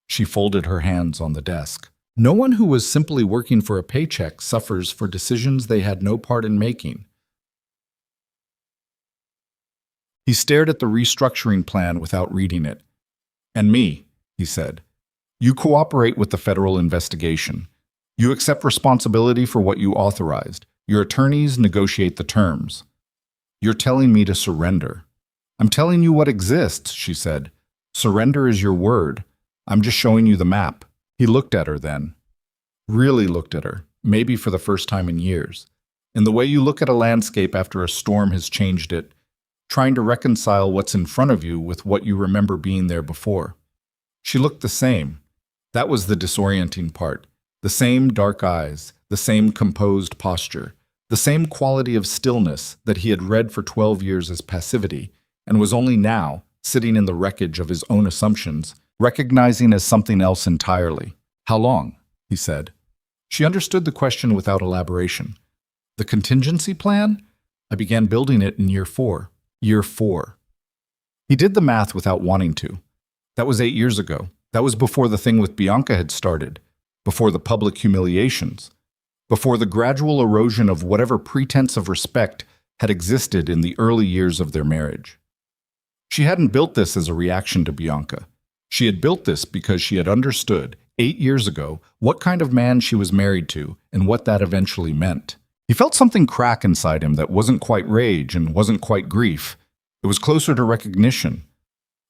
She folded her hands on the desk. No one who was simply working for a paycheck suffers for decisions they had no part in making. He stared at the restructuring plan without reading it. "And me," he said. "You cooperate with the federal investigation. You accept responsibility for what you authorized. Your attorneys negotiate the terms. You're telling me to surrender." "I'm telling you what exists," she said. "Surrender is your word. I'm just showing you the map." He looked at her then. Really looked at her, maybe for the first time in years. In the way you look at a landscape after a storm has changed it, trying to reconcile what's in front of you with what you remember being there before. She looked the same. That was the disorienting part. The same dark eyes, the same composed posture, the The same quality of stillness that he had read for 12 years as passivity, and was only now, sitting in the wreckage of his own assumptions, recognizing as something else entirely. "How long?" he said. She understood the question without elaboration. "The contingency plan? I began building it in year 4. Year 4. He did the math without wanting to. That was 8 years ago. That was before the thing with Bianca had started, before the public humiliations, before the gradual erosion of whatever pretense of respect had existed in the early years of their marriage. She hadn't built this as a reaction to Bianca. She had built this because she had understood, 8 years ago, what kind of man she was married to and what that eventually meant. He felt something crack inside him that wasn't quite rage and wasn't quite grief. It was closer to recognition.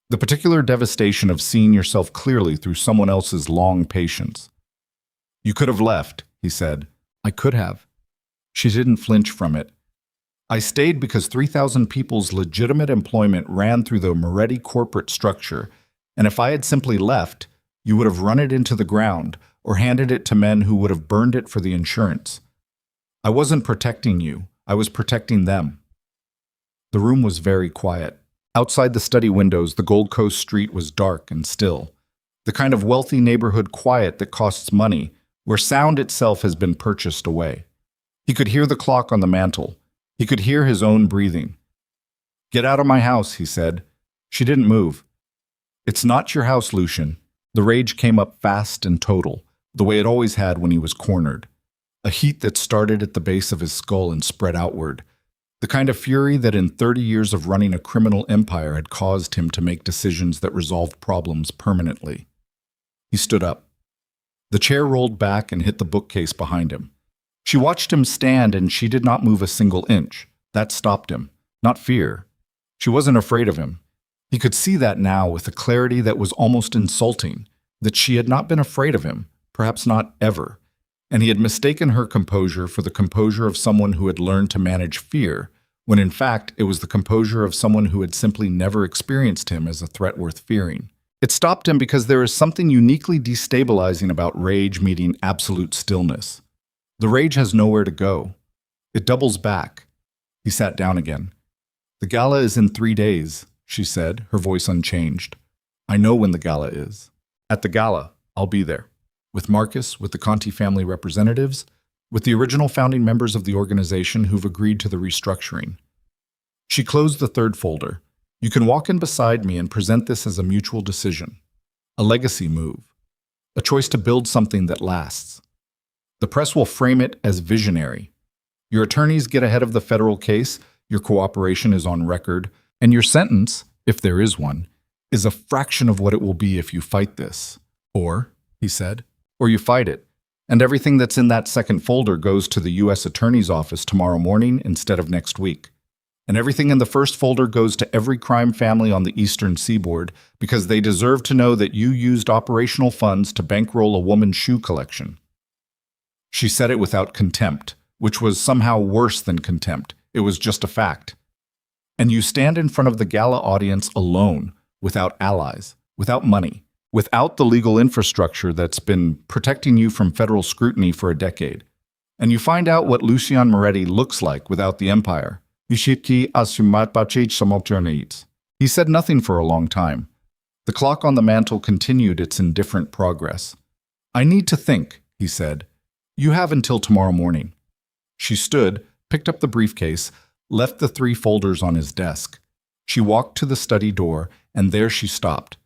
The particular devastation of seeing yourself clearly through someone else's long patience. "You could have left," he said. "I could have." She didn't flinch from it. "I stayed because 3,000 people's legitimate employment ran through the Moretti corporate structure, and if I had simply left, you would have run it into the ground or handed it to men who would have burned it for the insurance. I wasn't protecting you. I was protecting them." The room was very quiet. Outside the study windows, the Gold Coast street was dark and still. The kind of wealthy neighborhood quiet that costs money, where sound itself has been purchased away. He could hear the clock on the mantel. He could hear his own breathing. "Get out of my house," he said. She didn't move. "It's not your house, Lucian." The rage came up fast and total, the way it always had when he was cornered. A heat that started at the base of his skull and spread outward. The kind of fury that in 30 years of running a criminal empire had caused him to make decisions that resolved problems permanently. He stood up. The chair rolled back and hit the bookcase behind him. She watched him stand and she did not move a single inch. That stopped him. Not fear. She wasn't afraid of him. He could see that now with a clarity that was almost insulting, that she had not been afraid of him, perhaps not ever. And he had mistaken her composure for the composure of someone who had learned to manage fear, when in fact it was the composure of someone who had simply never experienced him as a threat worth fearing. It stopped him because there is something uniquely destabilizing about rage meeting absolute stillness. The rage has nowhere to go. It doubles back. He sat down again. "The gala is in 3 days," she said, her voice unchanged. "I know when the gala is. At the gala, I'll be there. With Marcus, with the Conti family representatives, with the original founding members of the organization who've agreed to the restructuring." She closed the third folder. "You can walk in beside me and present this as a mutual decision. A legacy move. A choice to build something that lasts. The press will frame it as visionary. Your attorneys get ahead of the federal case, your cooperation is on record, and your sentence, if there is one, is a fraction of what it will be if you fight this. Or," he said, "or you fight it, and everything that's in that second folder goes to the U.S. Attorney's Office tomorrow morning instead of next week. And everything in the first folder goes to every crime family on the Eastern Seaboard because they deserve to know that you used operational funds to bankroll a woman's shoe collection." She said it without contempt, which was somehow worse than contempt. It was just a fact. "And you stand in front of the gala audience alone, without allies, without money, without the legal infrastructure that's been protecting you from federal scrutiny for a decade. And you find out what Lucian Moretti looks like without the empire. He said nothing for a long time. The clock on the mantel continued its indifferent progress. "I need to think," he said. "You have until tomorrow morning." She stood, picked up the briefcase, left the 3 folders on his desk. She walked to the study door, and there she stopped.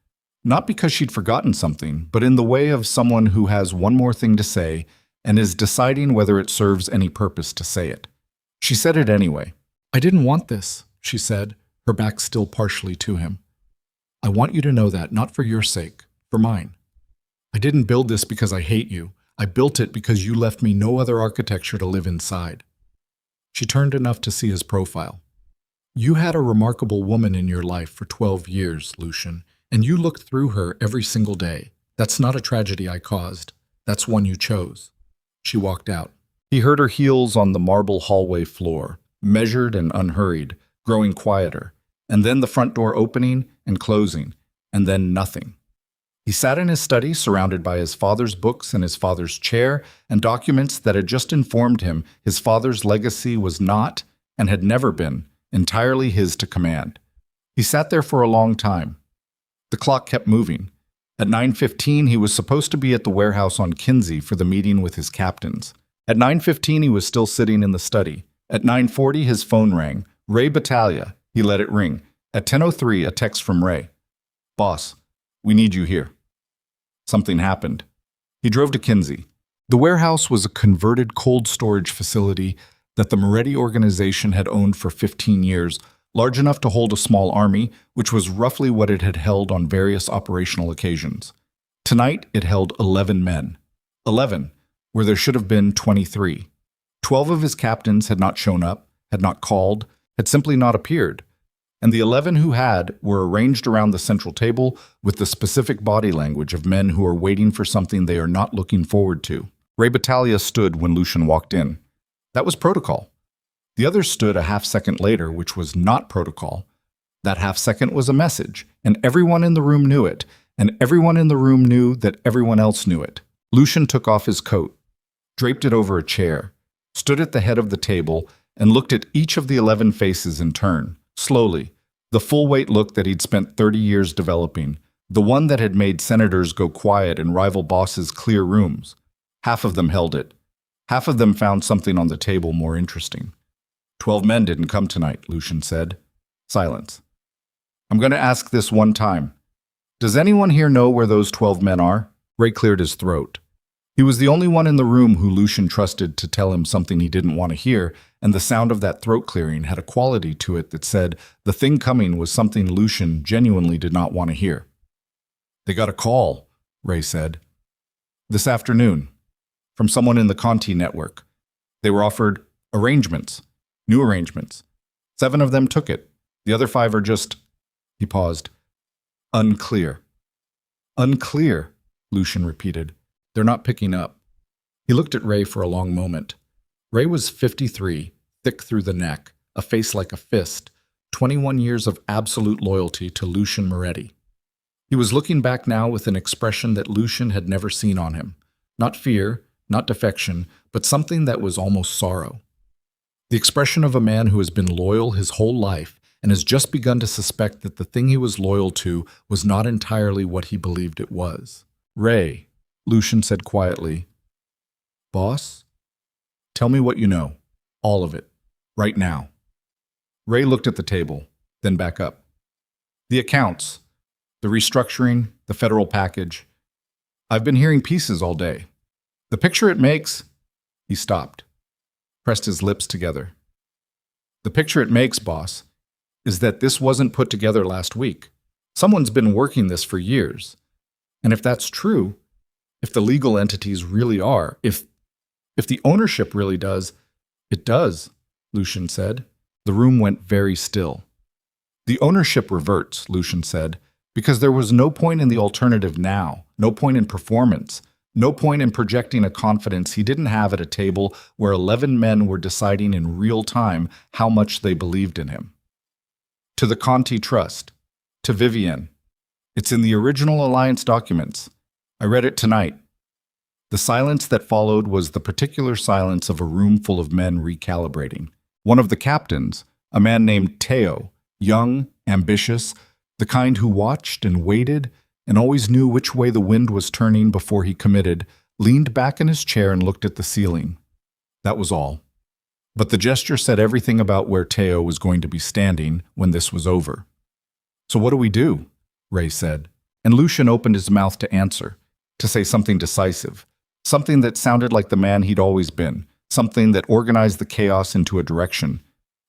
Not because she'd forgotten something, but in the way of someone who has one more thing to say and is deciding whether it serves any purpose to say it. She said it anyway. "I didn't want this," she said, her back still partially to him. "I want you to know that, not for your sake, for mine. I didn't build this because I hate you. I built it because you left me no other architecture to live inside." She turned enough to see his profile. "You had a remarkable woman in your life for 12 years, Lucian, and you looked through her every single day. That's not a tragedy I caused. That's one you chose." She walked out. He heard her heels on the marble hallway floor, measured and unhurried, growing quieter, and then the front door opening and closing, and then nothing. He sat in his study, surrounded by his father's books and his father's chair, and documents that had just informed him his father's legacy was not, and had never been, entirely his to command. He sat there for a long time. The clock kept moving. At 9:15, he was supposed to be at the warehouse on Kinsey for the meeting with his captains. At 9:15, he was still sitting in the study. At 9:40, his phone rang. Ray Battaglia. He let it ring. At 10:03, a text from Ray. "Boss, we need you here." Something happened. He drove to Kinsey. The warehouse was a converted cold storage facility that the Moretti organization had owned for 15 years, large enough to hold a small army, which was roughly what it had held on various operational occasions. Tonight, it held 11 men. 11, where there should have been 23. 12 of his captains had not shown up, had not called, had simply not appeared. And the 11 who had were arranged around the central table with the specific body language of men who are waiting for something they are not looking forward to. Ray Battaglia stood when Lucian walked in. That was protocol. The others stood a half second later, which was not protocol. That half second was a message, and everyone in the room knew it, and everyone in the room knew that everyone else knew it. Lucian took off his coat, draped it over a chair, stood at the head of the table, and looked at each of the 11 faces in turn. Slowly, the full-weight look that he'd spent 30 years developing, the one that had made senators go quiet in rival bosses' clear rooms. Half of them held it. Half of them found something on the table more interesting. 12 men didn't come tonight, Lucian said. Silence. I'm going to ask this one time. Does anyone here know where those 12 men are? Ray cleared his throat. He was the only one in the room who Lucian trusted to tell him something he didn't want to hear, and the sound of that throat clearing had a quality to it that said the thing coming was something Lucian genuinely did not want to hear. They got a call, Ray said. This afternoon, from someone in the Conti network. They were offered arrangements, new arrangements. 7 of them took it. The other 5 are just, he paused, unclear. Unclear, Lucian repeated. They're not picking up. He looked at Ray for a long moment. Ray was 53, thick through the neck, a face like a fist, 21 years of absolute loyalty to Lucian Moretti. He was looking back now with an expression that Lucian had never seen on him. Not fear, not defection, but something that was almost sorrow. The expression of a man who has been loyal his whole life and has just begun to suspect that the thing he was loyal to was not entirely what he believed it was. Ray, Lucian said quietly, Boss, tell me what you know. All of it. Right now. Ray looked at the table, then back up. The accounts, the restructuring, the federal package. I've been hearing pieces all day. The picture it makes... He stopped, pressed his lips together. The picture it makes, boss, is that this wasn't put together last week. Someone's been working this for years. And if that's true, if the legal entities really are, if the ownership really does, it does, Lucian said. The room went very still. The ownership reverts, Lucian said, because there was no point in the alternative now, no point in performance, no point in projecting a confidence he didn't have at a table where 11 men were deciding in real time how much they believed in him. To the Conti Trust, to Vivienne. It's in the original alliance documents. I read it tonight. The silence that followed was the particular silence of a room full of men recalibrating. One of the captains, a man named Teo, young, ambitious, the kind who watched and waited and always knew which way the wind was turning before he committed, leaned back in his chair and looked at the ceiling. That was all. But the gesture said everything about where Teo was going to be standing when this was over. So what do we do? Ray said, and Lucian opened his mouth to answer, to say something decisive, something that sounded like the man he'd always been, something that organized the chaos into a direction.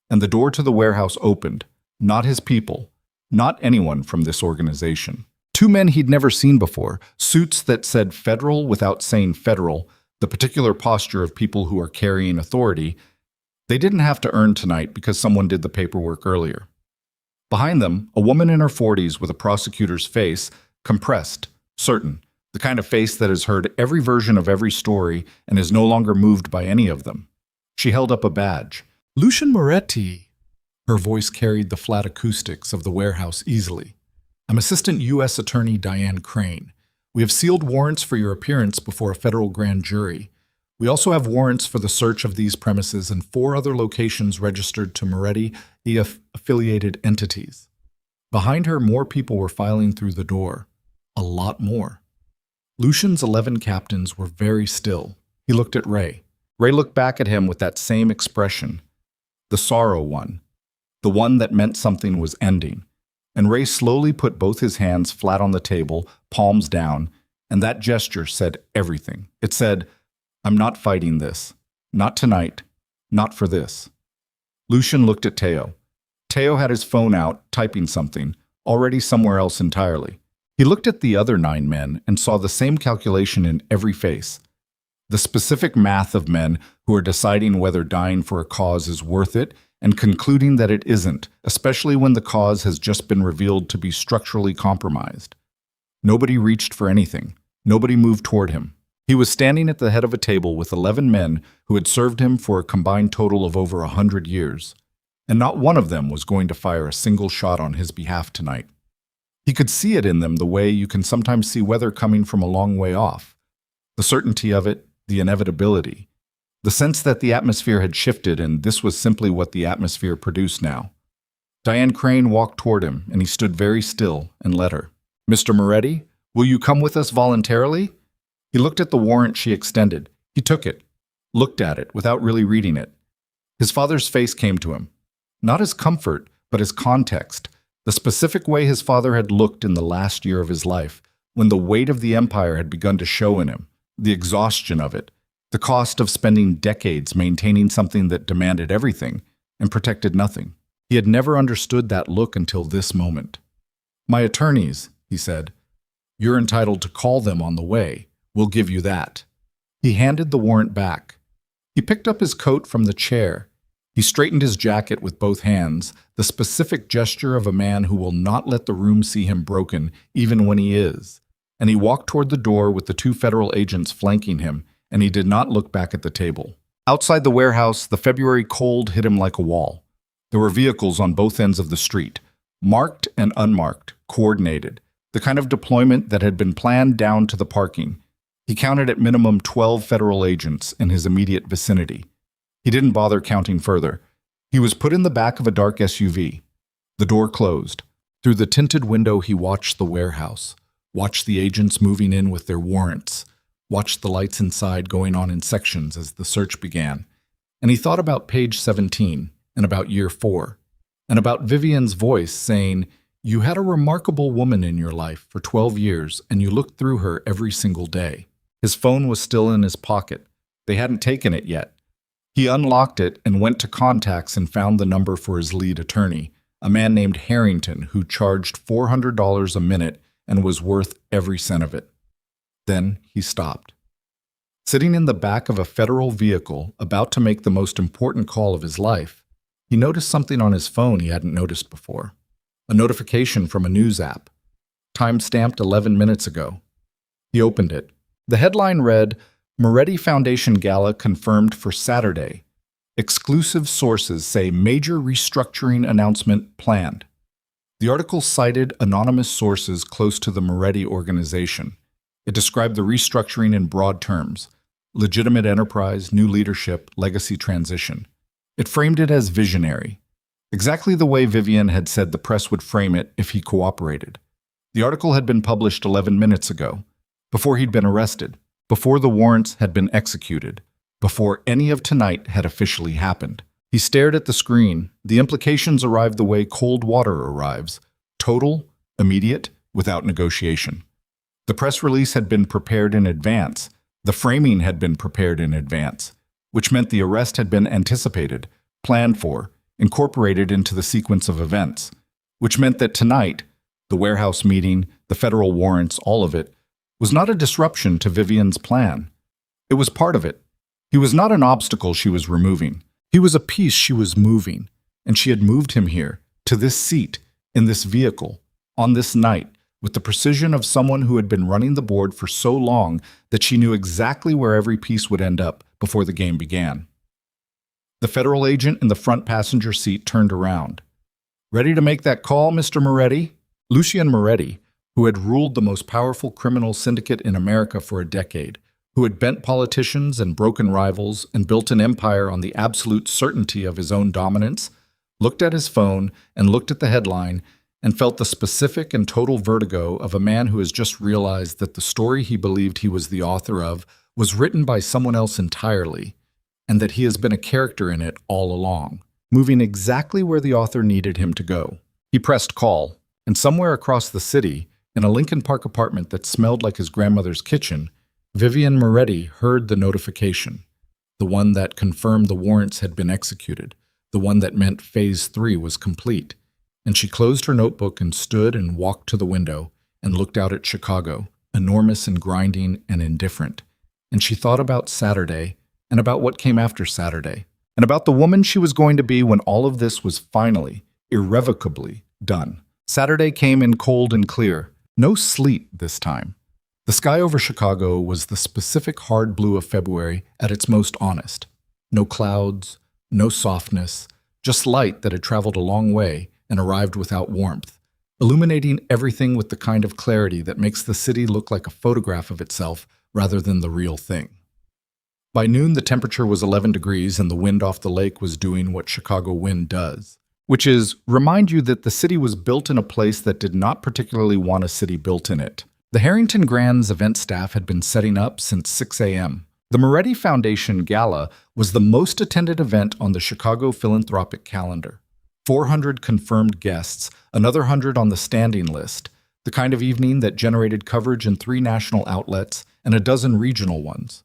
And the door to the warehouse opened, not his people, not anyone from this organization. 2 men he'd never seen before, suits that said federal without saying federal, the particular posture of people who are carrying authority. They didn't have to earn tonight because someone did the paperwork earlier. Behind them, a woman in her 40s with a prosecutor's face, compressed, certain, the kind of face that has heard every version of every story and is no longer moved by any of them. She held up a badge. Lucian Moretti. Her voice carried the flat acoustics of the warehouse easily. I'm Assistant U.S. Attorney Diane Crane. We have sealed warrants for your appearance before a federal grand jury. We also have warrants for the search of these premises and 4 other locations registered to Moretti affiliated entities. Behind her, more people were filing through the door. A lot more. Lucian's 11 captains were very still. He looked at Ray. Ray looked back at him with that same expression. The sorrow one. The one that meant something was ending. And Ray slowly put both his hands flat on the table, palms down, and that gesture said everything. It said, "I'm not fighting this. Not tonight. Not for this." Lucian looked at Teo. Teo had his phone out, typing something, already somewhere else entirely. He looked at the other 9 men and saw the same calculation in every face. The specific math of men who are deciding whether dying for a cause is worth it and concluding that it isn't, especially when the cause has just been revealed to be structurally compromised. Nobody reached for anything. Nobody moved toward him. He was standing at the head of a table with 11 men who had served him for a combined total of over 100 years, and not one of them was going to fire a single shot on his behalf tonight. He could see it in them the way you can sometimes see weather coming from a long way off. The certainty of it, the inevitability, the sense that the atmosphere had shifted and this was simply what the atmosphere produced now. Diane Crane walked toward him and he stood very still and let her. "Mr. Moretti, will you come with us voluntarily?" He looked at the warrant she extended. He took it, looked at it without really reading it. His father's face came to him. Not as comfort, but as context. The specific way his father had looked in the last year of his life, when the weight of the empire had begun to show in him, the exhaustion of it, the cost of spending decades maintaining something that demanded everything and protected nothing. He had never understood that look until this moment. "My attorneys," he said. "You're entitled to call them on the way. We'll give you that." He handed the warrant back. He picked up his coat from the chair. He straightened his jacket with both hands, the specific gesture of a man who will not let the room see him broken, even when he is. And he walked toward the door with the 2 federal agents flanking him, and he did not look back at the table. Outside the warehouse, the February cold hit him like a wall. There were vehicles on both ends of the street, marked and unmarked, coordinated, the kind of deployment that had been planned down to the parking. He counted at minimum 12 federal agents in his immediate vicinity. He didn't bother counting further. He was put in the back of a dark SUV. The door closed. Through the tinted window, he watched the warehouse, watched the agents moving in with their warrants, watched the lights inside going on in sections as the search began. And he thought about page 17 and about year 4, and about Vivian's voice saying, "You had a remarkable woman in your life for 12 years and you looked through her every single day." His phone was still in his pocket. They hadn't taken it yet. He unlocked it and went to contacts and found the number for his lead attorney, a man named Harrington who charged $400 a minute and was worth every cent of it. Then he stopped. Sitting in the back of a federal vehicle, about to make the most important call of his life, he noticed something on his phone he hadn't noticed before. A notification from a news app, time-stamped 11 minutes ago. He opened it. The headline read, "Moretti Foundation Gala confirmed for Saturday. Exclusive sources say major restructuring announcement planned." The article cited anonymous sources close to the Moretti organization. It described the restructuring in broad terms: legitimate enterprise, new leadership, legacy transition. It framed it as visionary, exactly the way Vivian had said the press would frame it if he cooperated. The article had been published 11 minutes ago, before he'd been arrested, before the warrants had been executed, before any of tonight had officially happened. He stared at the screen. The implications arrived the way cold water arrives: total, immediate, without negotiation. The press release had been prepared in advance. The framing had been prepared in advance, which meant the arrest had been anticipated, planned for, incorporated into the sequence of events, which meant that tonight, the warehouse meeting, the federal warrants, all of it, was not a disruption to Vivian's plan. It was part of it. He was not an obstacle she was removing. He was a piece she was moving, and she had moved him here, to this seat, in this vehicle, on this night, with the precision of someone who had been running the board for so long that she knew exactly where every piece would end up before the game began. The federal agent in the front passenger seat turned around. "Ready to make that call, Mr. Moretti?" Lucian Moretti, who had ruled the most powerful criminal syndicate in America for a decade, who had bent politicians and broken rivals and built an empire on the absolute certainty of his own dominance, looked at his phone and looked at the headline and felt the specific and total vertigo of a man who has just realized that the story he believed he was the author of was written by someone else entirely, and that he has been a character in it all along, moving exactly where the author needed him to go. He pressed call, and somewhere across the city, in a Lincoln Park apartment that smelled like his grandmother's kitchen, Vivian Moretti heard the notification, the one that confirmed the warrants had been executed, the one that meant Phase 3 was complete, and she closed her notebook and stood and walked to the window and looked out at Chicago, enormous and grinding and indifferent. And she thought about Saturday and about what came after Saturday, and about the woman she was going to be when all of this was finally, irrevocably done. Saturday came in cold and clear. No sleet this time. The sky over Chicago was the specific hard blue of February at its most honest. No clouds, no softness, just light that had traveled a long way and arrived without warmth, illuminating everything with the kind of clarity that makes the city look like a photograph of itself rather than the real thing. By noon, the temperature was 11 degrees and the wind off the lake was doing what Chicago wind does, which is remind you that the city was built in a place that did not particularly want a city built in it. The Harrington Grand's event staff had been setting up since 6 a.m. The Moretti Foundation Gala was the most attended event on the Chicago philanthropic calendar. 400 confirmed guests, another 100 on the standing list, the kind of evening that generated coverage in 3 national outlets and a dozen regional ones.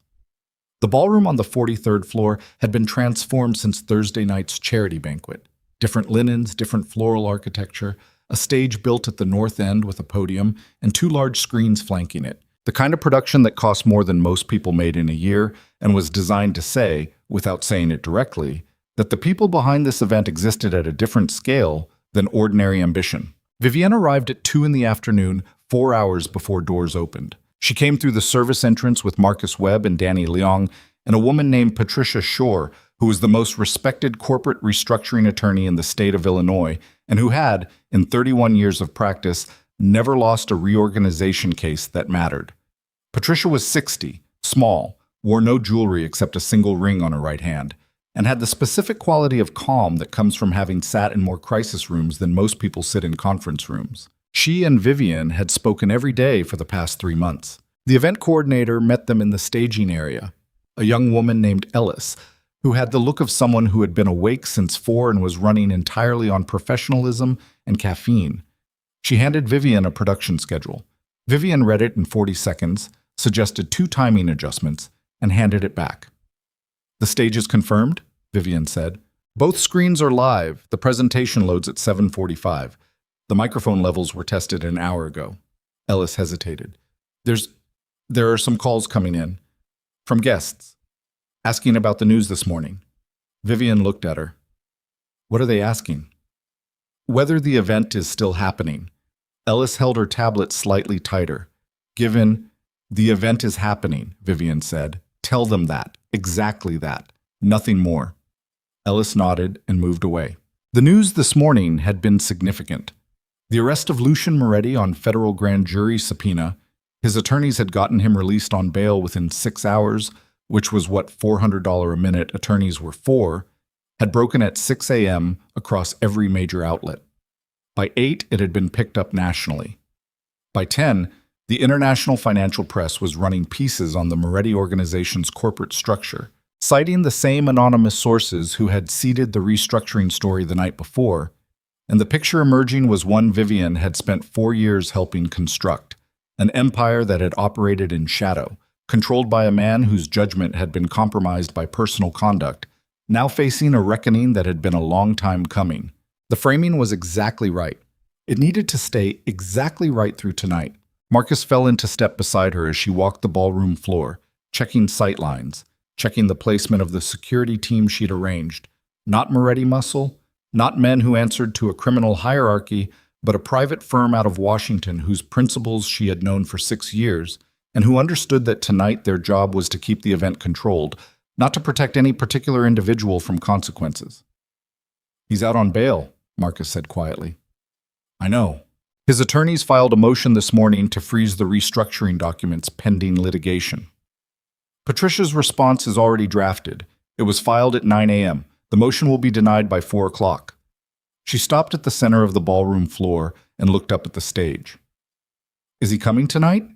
The ballroom on the 43rd floor had been transformed since Thursday night's charity banquet. Different linens, different floral architecture, a stage built at the north end with a podium, and 2 large screens flanking it. The kind of production that cost more than most people made in a year and was designed to say, without saying it directly, that the people behind this event existed at a different scale than ordinary ambition. Vivienne arrived at 2 in the afternoon, 4 hours before doors opened. She came through the service entrance with Marcus Webb and Danny Leong and a woman named Patricia Shore, who was the most respected corporate restructuring attorney in the state of Illinois and who had, in 31 years of practice, never lost a reorganization case that mattered. Patricia was 60, small, wore no jewelry except a single ring on her right hand, and had the specific quality of calm that comes from having sat in more crisis rooms than most people sit in conference rooms. She and Vivian had spoken every day for the past 3 months. The event coordinator met them in the staging area, a young woman named Ellis, who had the look of someone who had been awake since 4 and was running entirely on professionalism and caffeine. She handed Vivian a production schedule. Vivian read it in 40 seconds, suggested 2 timing adjustments, and handed it back. "The stage is confirmed," Vivian said. "Both screens are live. The presentation loads at 7:45. The microphone levels were tested an hour ago." Ellis hesitated. There are some calls coming in. From guests. Asking about the news this morning." Vivian looked at her. "What are they asking?" "Whether the event is still happening." Ellis held her tablet slightly tighter. "Given the event is happening," Vivian said. "Tell them that. Exactly that. Nothing more." Ellis nodded and moved away. The news this morning had been significant. The arrest of Lucien Moretti on federal grand jury subpoena, his attorneys had gotten him released on bail within 6 hours, which was what $400 a minute attorneys were for, had broken at 6 a.m. across every major outlet. By 8, it had been picked up nationally. By 10, the international financial press was running pieces on the Moretti organization's corporate structure, citing the same anonymous sources who had seeded the restructuring story the night before, and the picture emerging was one Vivian had spent 4 years helping construct, an empire that had operated in shadow, controlled by a man whose judgment had been compromised by personal conduct, now facing a reckoning that had been a long time coming. The framing was exactly right. It needed to stay exactly right through tonight. Marcus fell into step beside her as she walked the ballroom floor, checking sight lines, checking the placement of the security team she'd arranged. Not Moretti muscle, not men who answered to a criminal hierarchy, but a private firm out of Washington whose principles she had known for 6 years, and who understood that tonight their job was to keep the event controlled, not to protect any particular individual from consequences. "He's out on bail," Marcus said quietly. "I know." His attorneys filed a motion this morning to freeze the restructuring documents pending litigation. Patricia's response is already drafted. It was filed at 9 a.m. The motion will be denied by 4 o'clock. She stopped at the center of the ballroom floor and looked up at the stage. Is he coming tonight?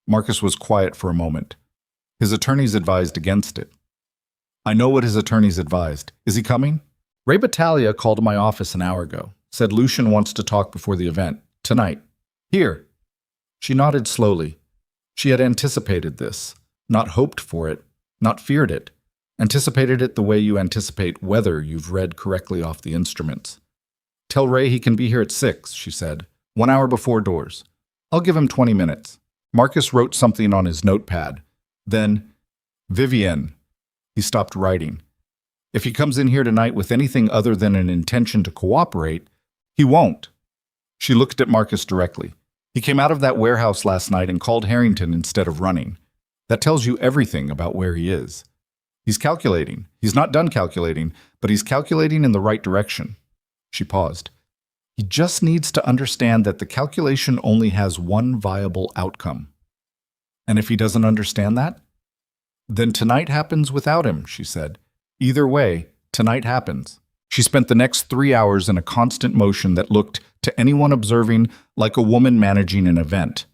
Marcus was quiet for a moment. His attorneys advised against it. I know what his attorneys advised. Is he coming? Ray Battaglia called my office an hour ago. Said Lucian wants to talk before the event. Tonight. Here. She nodded slowly. She had anticipated this. Not hoped for it. Not feared it. Anticipated it the way you anticipate weather you've read correctly off the instruments. Tell Ray he can be here at 6, she said. 1 hour before doors. I'll give him 20 minutes. Marcus wrote something on his notepad. Then, Vivienne. He stopped writing. If he comes in here tonight with anything other than an intention to cooperate, he won't. She looked at Marcus directly. He came out of that warehouse last night and called Harrington instead of running. That tells you everything about where he is. He's calculating. He's not done calculating, but he's calculating in the right direction. She paused. He just needs to understand that the calculation only has one viable outcome. And if he doesn't understand that, then tonight happens without him, she said. Either way, tonight happens. She spent the next 3 hours in a constant motion that looked, to anyone observing, like a woman managing an event.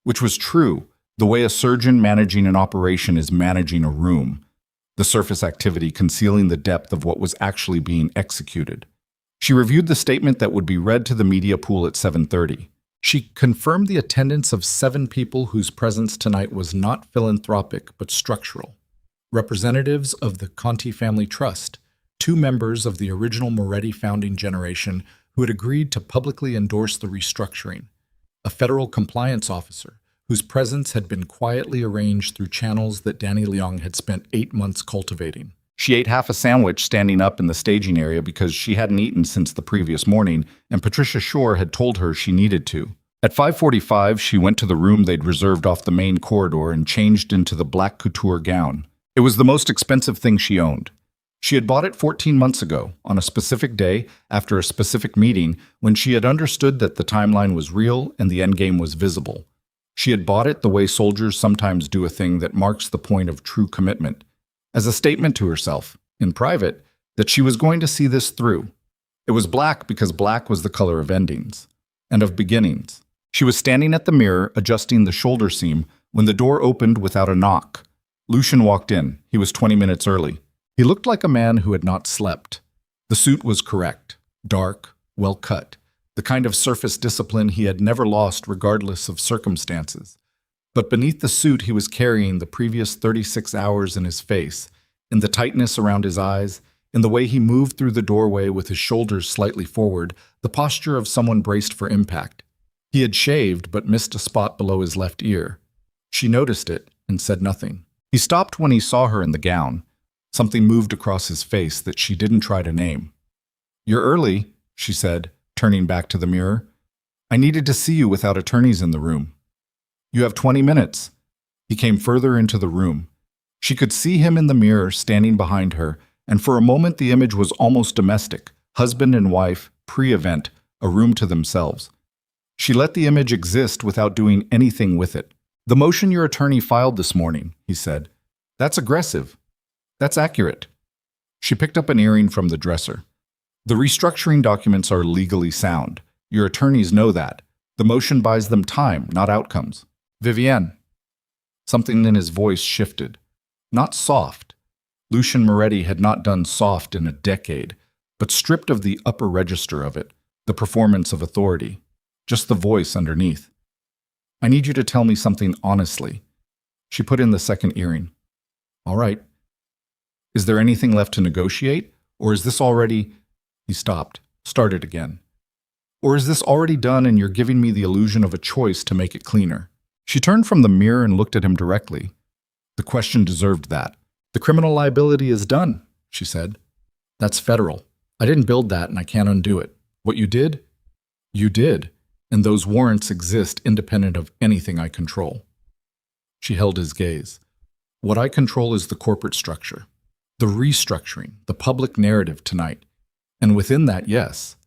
Which was true, the way a surgeon managing an operation is managing a room. The surface activity concealing the depth of what was actually being executed. She reviewed the statement that would be read to the media pool at 7:30. She confirmed the attendance of 7 people whose presence tonight was not philanthropic but structural. Representatives of the Conti Family Trust, 2 members of the original Moretti founding generation who had agreed to publicly endorse the restructuring, a federal compliance officer whose presence had been quietly arranged through channels that Danny Leong had spent 8 months cultivating. She ate half a sandwich standing up in the staging area because she hadn't eaten since the previous morning, and Patricia Shore had told her she needed to. At 5:45, she went to the room they'd reserved off the main corridor and changed into the black couture gown. It was the most expensive thing she owned. She had bought it 14 months ago, on a specific day, after a specific meeting, when she had understood that the timeline was real and the endgame was visible. She had bought it the way soldiers sometimes do a thing that marks the point of true commitment, as a statement to herself, in private, that she was going to see this through. It was black because black was the color of endings, and of beginnings. She was standing at the mirror, adjusting the shoulder seam, when the door opened without a knock. Lucian walked in. He was 20 minutes early. He looked like a man who had not slept. The suit was correct, dark, well cut, the kind of surface discipline he had never lost regardless of circumstances. But beneath the suit he was carrying the previous 36 hours in his face, in the tightness around his eyes, in the way he moved through the doorway with his shoulders slightly forward, the posture of someone braced for impact. He had shaved but missed a spot below his left ear. She noticed it and said nothing. He stopped when he saw her in the gown. Something moved across his face that she didn't try to name. You're early, she said, turning back to the mirror. I needed to see you without attorneys in the room. You have 20 minutes. He came further into the room. She could see him in the mirror standing behind her, and for a moment the image was almost domestic, husband and wife, pre-event, a room to themselves. She let the image exist without doing anything with it. The motion your attorney filed this morning, he said. That's aggressive. That's accurate. She picked up an earring from the dresser. The restructuring documents are legally sound. Your attorneys know that. The motion buys them time, not outcomes. Vivienne. Something in his voice shifted. Not soft. Lucian Moretti had not done soft in a decade, but stripped of the upper register of it, the performance of authority. Just the voice underneath. I need you to tell me something honestly. She put in the second earring. All right. Is there anything left to negotiate? Or is this already... He stopped, started again. Or is this already done and you're giving me the illusion of a choice to make it cleaner? She turned from the mirror and looked at him directly. The question deserved that. The criminal liability is done, she said. That's federal. I didn't build that and I can't undo it. What you did? You did. And those warrants exist independent of anything I control. She held his gaze. What I control is the corporate structure, the restructuring, the public narrative tonight. And within that, yes,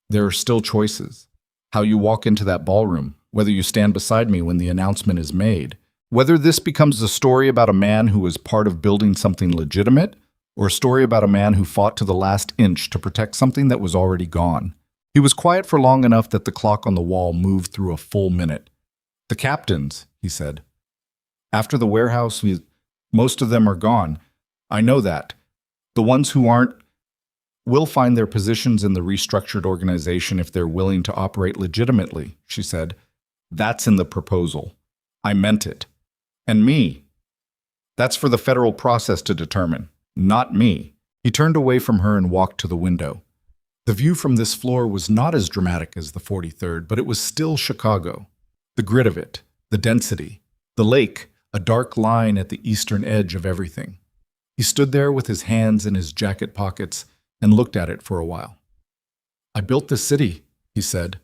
there are still choices. how you walk into that ballroom, whether you stand beside me when the announcement is made, whether this becomes a story about a man who was part of building something legitimate, or a story about a man who fought to the last inch to protect something that was already gone. He was quiet for long enough that the clock on the wall moved through a full minute. "The captains," he said. "After the warehouse, most of them are gone. I know that. The ones who aren't will find their positions in the restructured organization if they're willing to operate legitimately," she said. "That's in the proposal. I meant it. And me. That's for the federal process to determine, not me." He turned away from her and walked to the window. The view from this floor was not as dramatic as the 43rd, but it was still Chicago. The grit of it, the density, the lake, a dark line at the eastern edge of everything. He stood there with his hands in his jacket pockets and looked at it for a while. "I built this city," he said,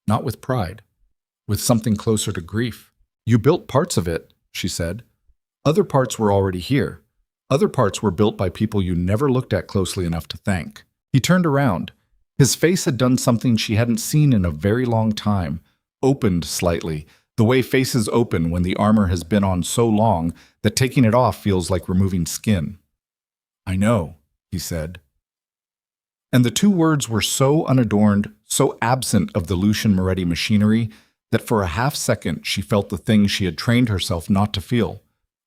not with pride, with something closer to grief. "You built parts of it," she said. "Other parts were already here. Other parts were built by people you never looked at closely enough to thank." He turned around. His face had done something she hadn't seen in a very long time, opened slightly, the way faces open when the armor has been on so long that taking it off feels like removing skin. "I know," he said. And the two words were so unadorned, so absent of the Lucian Moretti machinery, that for a half second she felt the thing she had trained herself not to feel,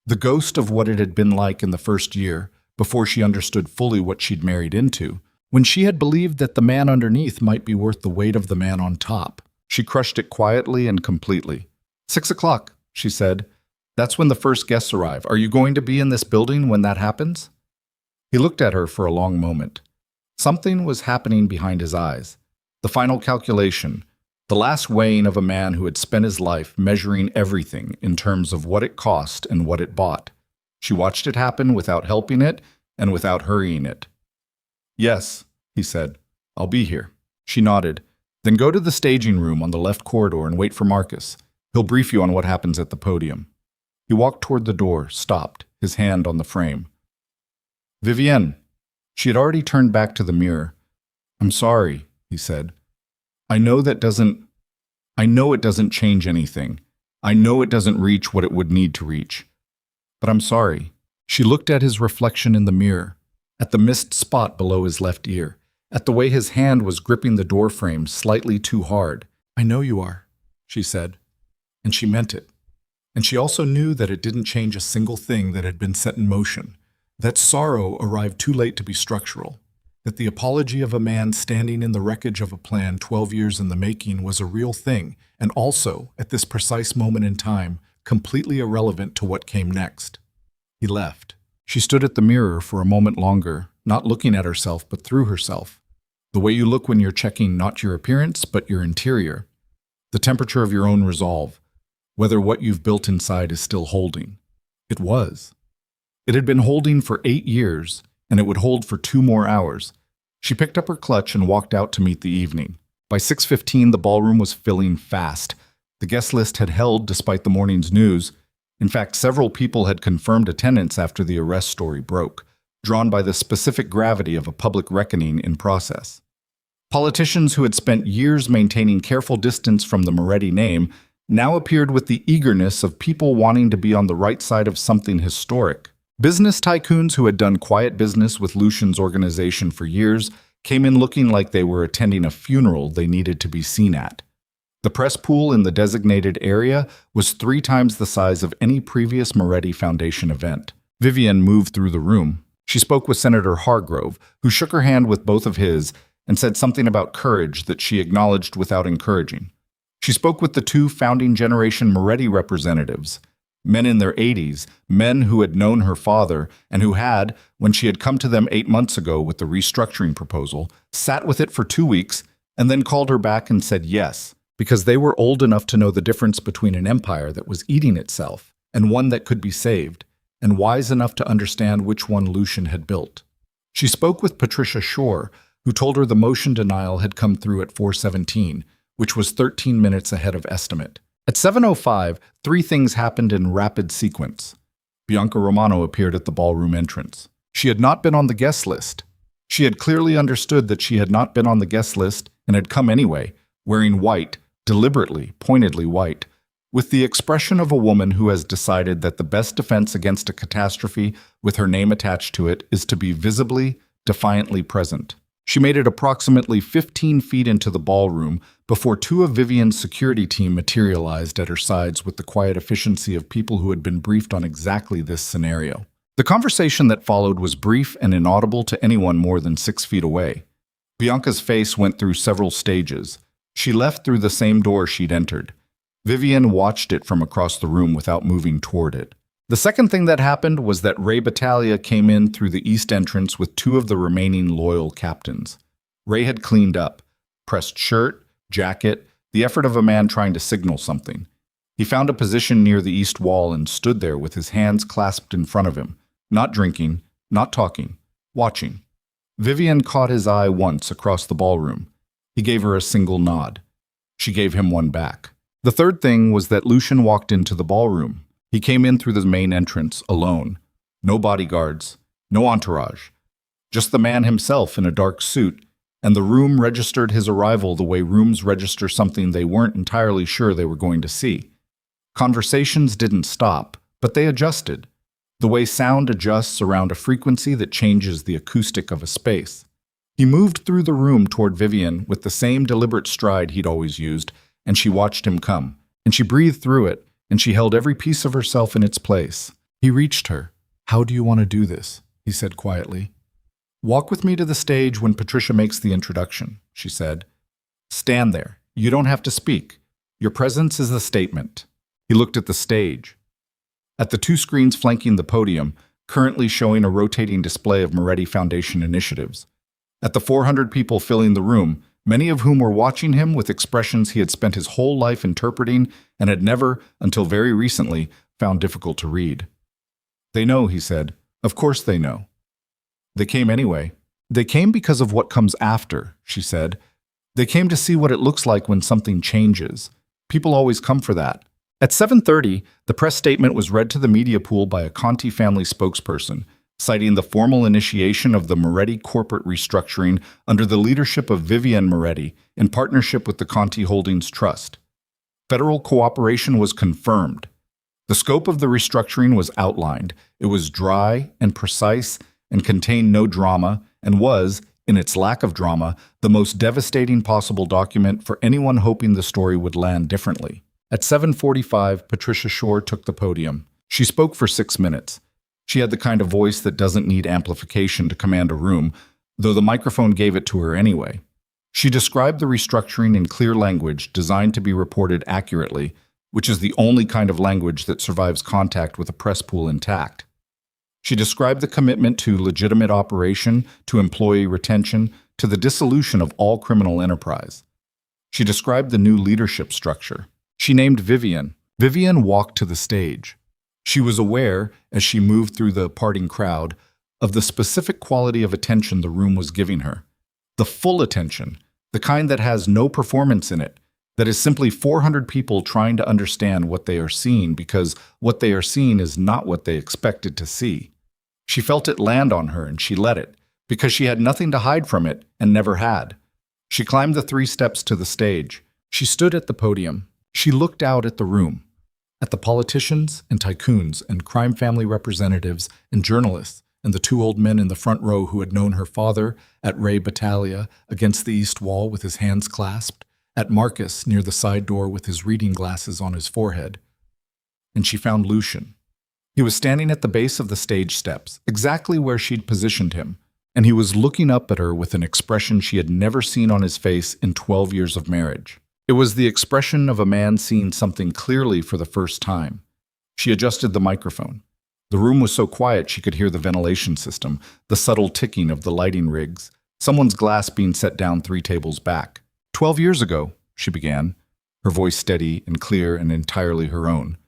the ghost of what it had been like in the first year, before she understood fully what she'd married into, when she had believed that the man underneath might be worth the weight of the man on top. She crushed it quietly and completely. 6 o'clock, she said. "That's when the first guests arrive. Are you going to be in this building when that happens?" He looked at her for a long moment. Something was happening behind his eyes. The final calculation, the last weighing of a man who had spent his life measuring everything in terms of what it cost and what it bought. She watched it happen without helping it and without hurrying it. "Yes," he said. "I'll be here." She nodded. "Then go to the staging room on the left corridor and wait for Marcus. He'll brief you on what happens at the podium." He walked toward the door, stopped, his hand on the frame. "Vivienne." She had already turned back to the mirror. "I'm sorry," he said. I know it doesn't change anything. I know it doesn't reach what it would need to reach. But I'm sorry." She looked at his reflection in the mirror, at the missed spot below his left ear, at the way his hand was gripping the door frame slightly too hard. "I know you are," she said. And she meant it. And she also knew that it didn't change a single thing that had been set in motion, that sorrow arrived too late to be structural, that the apology of a man standing in the wreckage of a plan 12 years in the making was a real thing, and also, at this precise moment in time, completely irrelevant to what came next. He left. She stood at the mirror for a moment longer, not looking at herself but through herself. The way you look when you're checking not your appearance but your interior. The temperature of your own resolve. Whether what you've built inside is still holding. It was. It had been holding for 8 years, and it would hold for 2 more hours. She picked up her clutch and walked out to meet the evening. By 6:15, the ballroom was filling fast. The guest list had held despite the morning's news. In fact, several people had confirmed attendance after the arrest story broke, drawn by the specific gravity of a public reckoning in process. Politicians who had spent years maintaining careful distance from the Moretti name now appeared with the eagerness of people wanting to be on the right side of something historic. Business tycoons who had done quiet business with Lucian's organization for years came in looking like they were attending a funeral they needed to be seen at. The press pool in the designated area was 3 times the size of any previous Moretti Foundation event. Vivienne moved through the room. She spoke with Senator Hargrove, who shook her hand with both of his and said something about courage that she acknowledged without encouraging. She spoke with the 2 founding generation Moretti representatives, men in their 80s, men who had known her father and who had, when she had come to them 8 months ago with the restructuring proposal, sat with it for 2 weeks and then called her back and said yes, because they were old enough to know the difference between an empire that was eating itself and one that could be saved, and wise enough to understand which one Lucian had built. She spoke with Patricia Shore, who told her the motion denial had come through at 4:17, which was 13 minutes ahead of estimate. At 7:05, 3 things happened in rapid sequence. Bianca Romano appeared at the ballroom entrance. She had not been on the guest list. She had clearly understood that she had not been on the guest list and had come anyway, wearing white, deliberately, pointedly white, with the expression of a woman who has decided that the best defense against a catastrophe with her name attached to it is to be visibly, defiantly present. She made it approximately 15 feet into the ballroom before two of Vivian's security team materialized at her sides with the quiet efficiency of people who had been briefed on exactly this scenario. The conversation that followed was brief and inaudible to anyone more than 6 feet away. Bianca's face went through several stages. She left through the same door she'd entered. Vivian watched it from across the room without moving toward it. The second thing that happened was that Ray Battaglia came in through the east entrance with two of the remaining loyal captains. Ray had cleaned up, pressed shirt, jacket, the effort of a man trying to signal something. He found a position near the east wall and stood there with his hands clasped in front of him, not drinking, not talking, watching. Vivian caught his eye once across the ballroom. He gave her a single nod. She gave him one back. The third thing was that Lucian walked into the ballroom. He came in through the main entrance, alone. No bodyguards, no entourage. Just the man himself in a dark suit, and the room registered his arrival the way rooms register something they weren't entirely sure they were going to see. Conversations didn't stop, but they adjusted. The way sound adjusts around a frequency that changes the acoustic of a space. He moved through the room toward Vivian with the same deliberate stride he'd always used, and she watched him come, and she breathed through it, and she held every piece of herself in its place. He reached her. "How do you want to do this?" he said quietly. "Walk with me to the stage when Patricia makes the introduction," she said. "Stand there. You don't have to speak. Your presence is the statement." He looked at the stage. At the two screens flanking the podium, currently showing a rotating display of Moretti Foundation initiatives. At the 400 people filling the room, many of whom were watching him with expressions he had spent his whole life interpreting and had never, until very recently, found difficult to read. "They know," he said. "Of course they know." "They came anyway." "They came because of what comes after," she said. "They came to see what it looks like when something changes. People always come for that." At 7:30, the press statement was read to the media pool by a Conti family spokesperson, citing the formal initiation of the Moretti corporate restructuring under the leadership of Vivian Moretti in partnership with the Conti Holdings Trust. Federal cooperation was confirmed. The scope of the restructuring was outlined. It was dry and precise and contained no drama and was, in its lack of drama, the most devastating possible document for anyone hoping the story would land differently. At 7:45, Patricia Shore took the podium. She spoke for 6 minutes. She had the kind of voice that doesn't need amplification to command a room, though the microphone gave it to her anyway. She described the restructuring in clear language designed to be reported accurately, which is the only kind of language that survives contact with a press pool intact. She described the commitment to legitimate operation, to employee retention, to the dissolution of all criminal enterprise. She described the new leadership structure. She named Vivian. Vivian walked to the stage. She was aware, as she moved through the parting crowd, of the specific quality of attention the room was giving her. The full attention, the kind that has no performance in it, that is simply 400 people trying to understand what they are seeing because what they are seeing is not what they expected to see. She felt it land on her and she let it, because she had nothing to hide from it and never had. She climbed the 3 steps to the stage. She stood at the podium. She looked out at the room, at the politicians and tycoons and crime family representatives and journalists and the 2 old men in the front row who had known her father, at Ray Battaglia against the east wall with his hands clasped, at Marcus near the side door with his reading glasses on his forehead. And she found Lucian. He was standing at the base of the stage steps, exactly where she'd positioned him, and he was looking up at her with an expression she had never seen on his face in 12 years of marriage. It was the expression of a man seeing something clearly for the first time. She adjusted the microphone. The room was so quiet she could hear the ventilation system, the subtle ticking of the lighting rigs, someone's glass being set down 3 tables back. 12 years ago, she began, her voice steady and clear and entirely her own.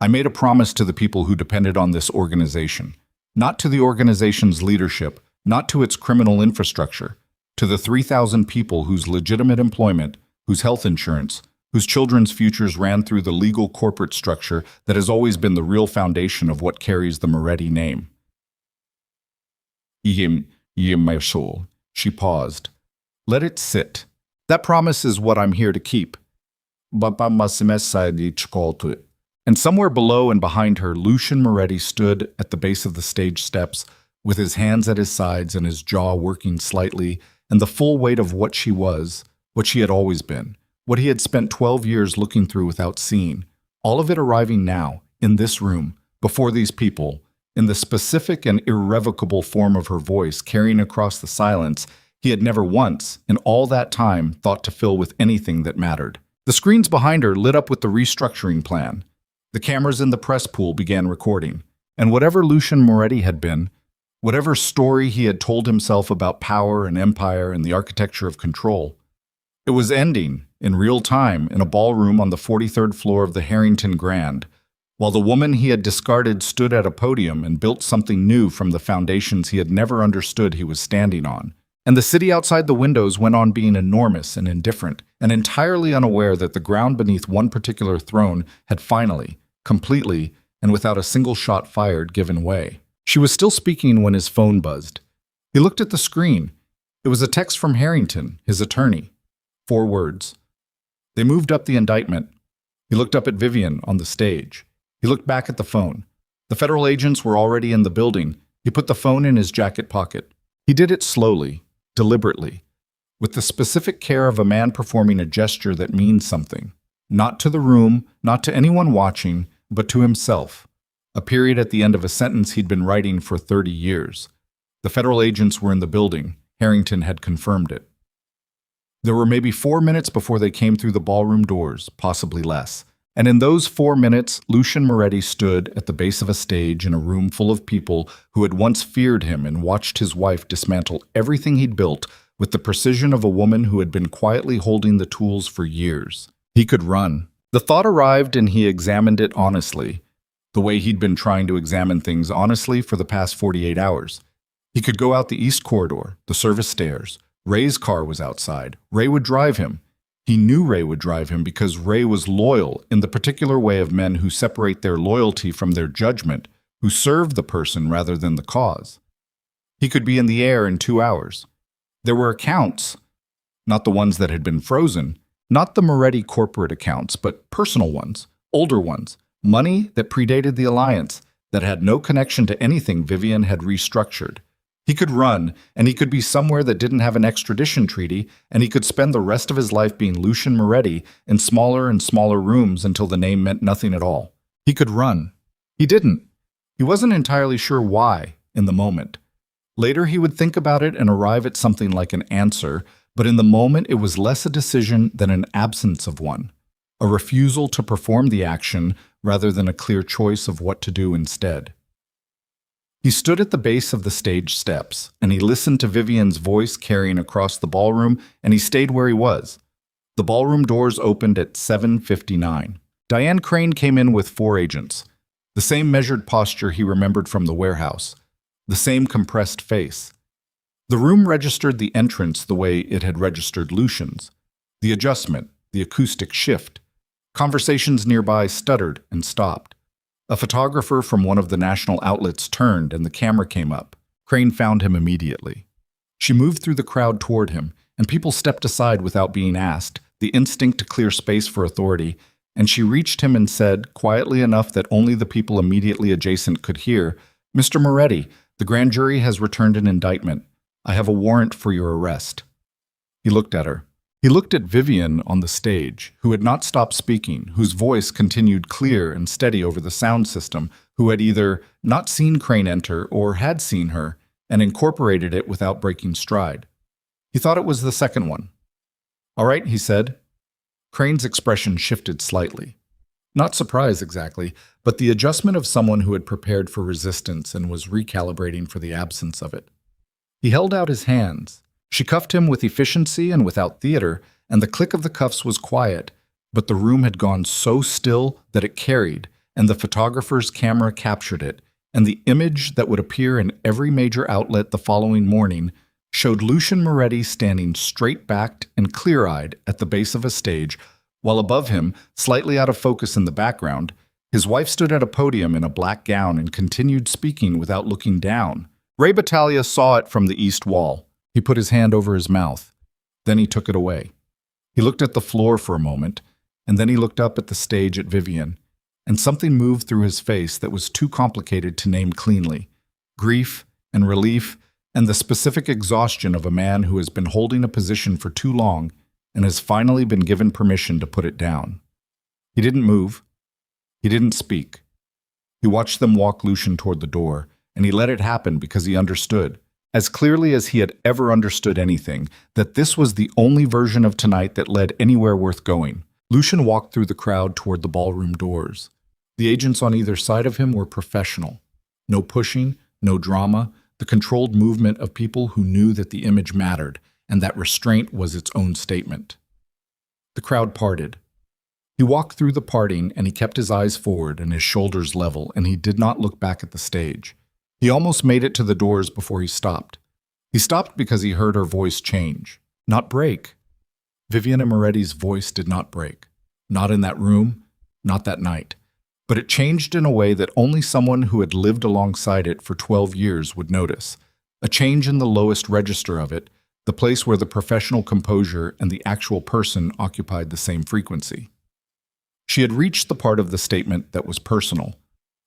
I made a promise to the people who depended on this organization, not to the organization's leadership, not to its criminal infrastructure, to the 3,000 people whose legitimate employment, whose health insurance, whose children's futures ran through the legal corporate structure that has always been the real foundation of what carries the Moretti name. My soul. She paused. Let it sit. That promise is what I'm here to keep. And somewhere below and behind her, Lucian Moretti stood at the base of the stage steps with his hands at his sides and his jaw working slightly, and the full weight of what she was, what she had always been, what he had spent 12 years looking through without seeing, all of it arriving now, in this room, before these people, in the specific and irrevocable form of her voice carrying across the silence he had never once, in all that time, thought to fill with anything that mattered. The screens behind her lit up with the restructuring plan. The cameras in the press pool began recording, and whatever Lucian Moretti had been, whatever story he had told himself about power and empire and the architecture of control, it was ending, in real time, in a ballroom on the 43rd floor of the Harrington Grand, while the woman he had discarded stood at a podium and built something new from the foundations he had never understood he was standing on. And the city outside the windows went on being enormous and indifferent, and entirely unaware that the ground beneath one particular throne had finally, completely, and without a single shot fired, given way. She was still speaking when his phone buzzed. He looked at the screen. It was a text from Harrington, his attorney. 4 words. They moved up the indictment. He looked up at Vivian on the stage. He looked back at the phone. The federal agents were already in the building. He put the phone in his jacket pocket. He did it slowly, deliberately, with the specific care of a man performing a gesture that means something. Not to the room, not to anyone watching, but to himself. A period at the end of a sentence he'd been writing for 30 years. The federal agents were in the building. Harrington had confirmed it. There were maybe 4 minutes before they came through the ballroom doors, possibly less. And in those 4 minutes, Lucian Moretti stood at the base of a stage in a room full of people who had once feared him and watched his wife dismantle everything he'd built with the precision of a woman who had been quietly holding the tools for years. He could run. The thought arrived and he examined it honestly, the way he'd been trying to examine things honestly for the past 48 hours. He could go out the east corridor, the service stairs. Ray's car was outside. Ray would drive him. He knew Ray would drive him because Ray was loyal in the particular way of men who separate their loyalty from their judgment, who serve the person rather than the cause. He could be in the air in 2 hours. There were accounts, not the ones that had been frozen, not the Moretti corporate accounts, but personal ones, older ones, money that predated the alliance, that had no connection to anything Vivian had restructured. He could run, and he could be somewhere that didn't have an extradition treaty, and he could spend the rest of his life being Lucian Moretti in smaller and smaller rooms until the name meant nothing at all. He could run. He didn't. He wasn't entirely sure why in the moment. Later he would think about it and arrive at something like an answer, but in the moment it was less a decision than an absence of one, a refusal to perform the action rather than a clear choice of what to do instead. He stood at the base of the stage steps, and he listened to Vivian's voice carrying across the ballroom, and he stayed where he was. The ballroom doors opened at 7:59. Diane Crane came in with 4 agents. The same measured posture he remembered from the warehouse. The same compressed face. The room registered the entrance the way it had registered Lucian's. The adjustment, the acoustic shift. Conversations nearby stuttered and stopped. A photographer from one of the national outlets turned and the camera came up. Crane found him immediately. She moved through the crowd toward him, and people stepped aside without being asked, the instinct to clear space for authority, and she reached him and said, quietly enough that only the people immediately adjacent could hear, "Mr. Moretti, the grand jury has returned an indictment. I have a warrant for your arrest." He looked at her. He looked at Vivian on the stage, who had not stopped speaking, whose voice continued clear and steady over the sound system, who had either not seen Crane enter or had seen her and incorporated it without breaking stride. He thought it was the second one. "All right," he said. Crane's expression shifted slightly. Not surprise exactly, but the adjustment of someone who had prepared for resistance and was recalibrating for the absence of it. He held out his hands. She cuffed him with efficiency and without theater, and the click of the cuffs was quiet, but the room had gone so still that it carried, and the photographer's camera captured it, and the image that would appear in every major outlet the following morning showed Lucian Moretti standing straight-backed and clear-eyed at the base of a stage, while above him, slightly out of focus in the background, his wife stood at a podium in a black gown and continued speaking without looking down. Ray Battaglia saw it from the east wall. He put his hand over his mouth. Then he took it away. He looked at the floor for a moment, and then he looked up at the stage at Vivian, and something moved through his face that was too complicated to name cleanly. Grief and relief and the specific exhaustion of a man who has been holding a position for too long and has finally been given permission to put it down. He didn't move. He didn't speak. He watched them walk Lucian toward the door, and he let it happen because he understood, as clearly as he had ever understood anything, that this was the only version of tonight that led anywhere worth going. Lucian walked through the crowd toward the ballroom doors. The agents on either side of him were professional. No pushing, no drama, the controlled movement of people who knew that the image mattered, and that restraint was its own statement. The crowd parted. He walked through the parting, and he kept his eyes forward and his shoulders level, and he did not look back at the stage. He almost made it to the doors before he stopped. He stopped because he heard her voice change, not break. Vivian Moretti's voice did not break. Not in that room, not that night. But it changed in a way that only someone who had lived alongside it for 12 years would notice. A change in the lowest register of it, the place where the professional composure and the actual person occupied the same frequency. She had reached the part of the statement that was personal.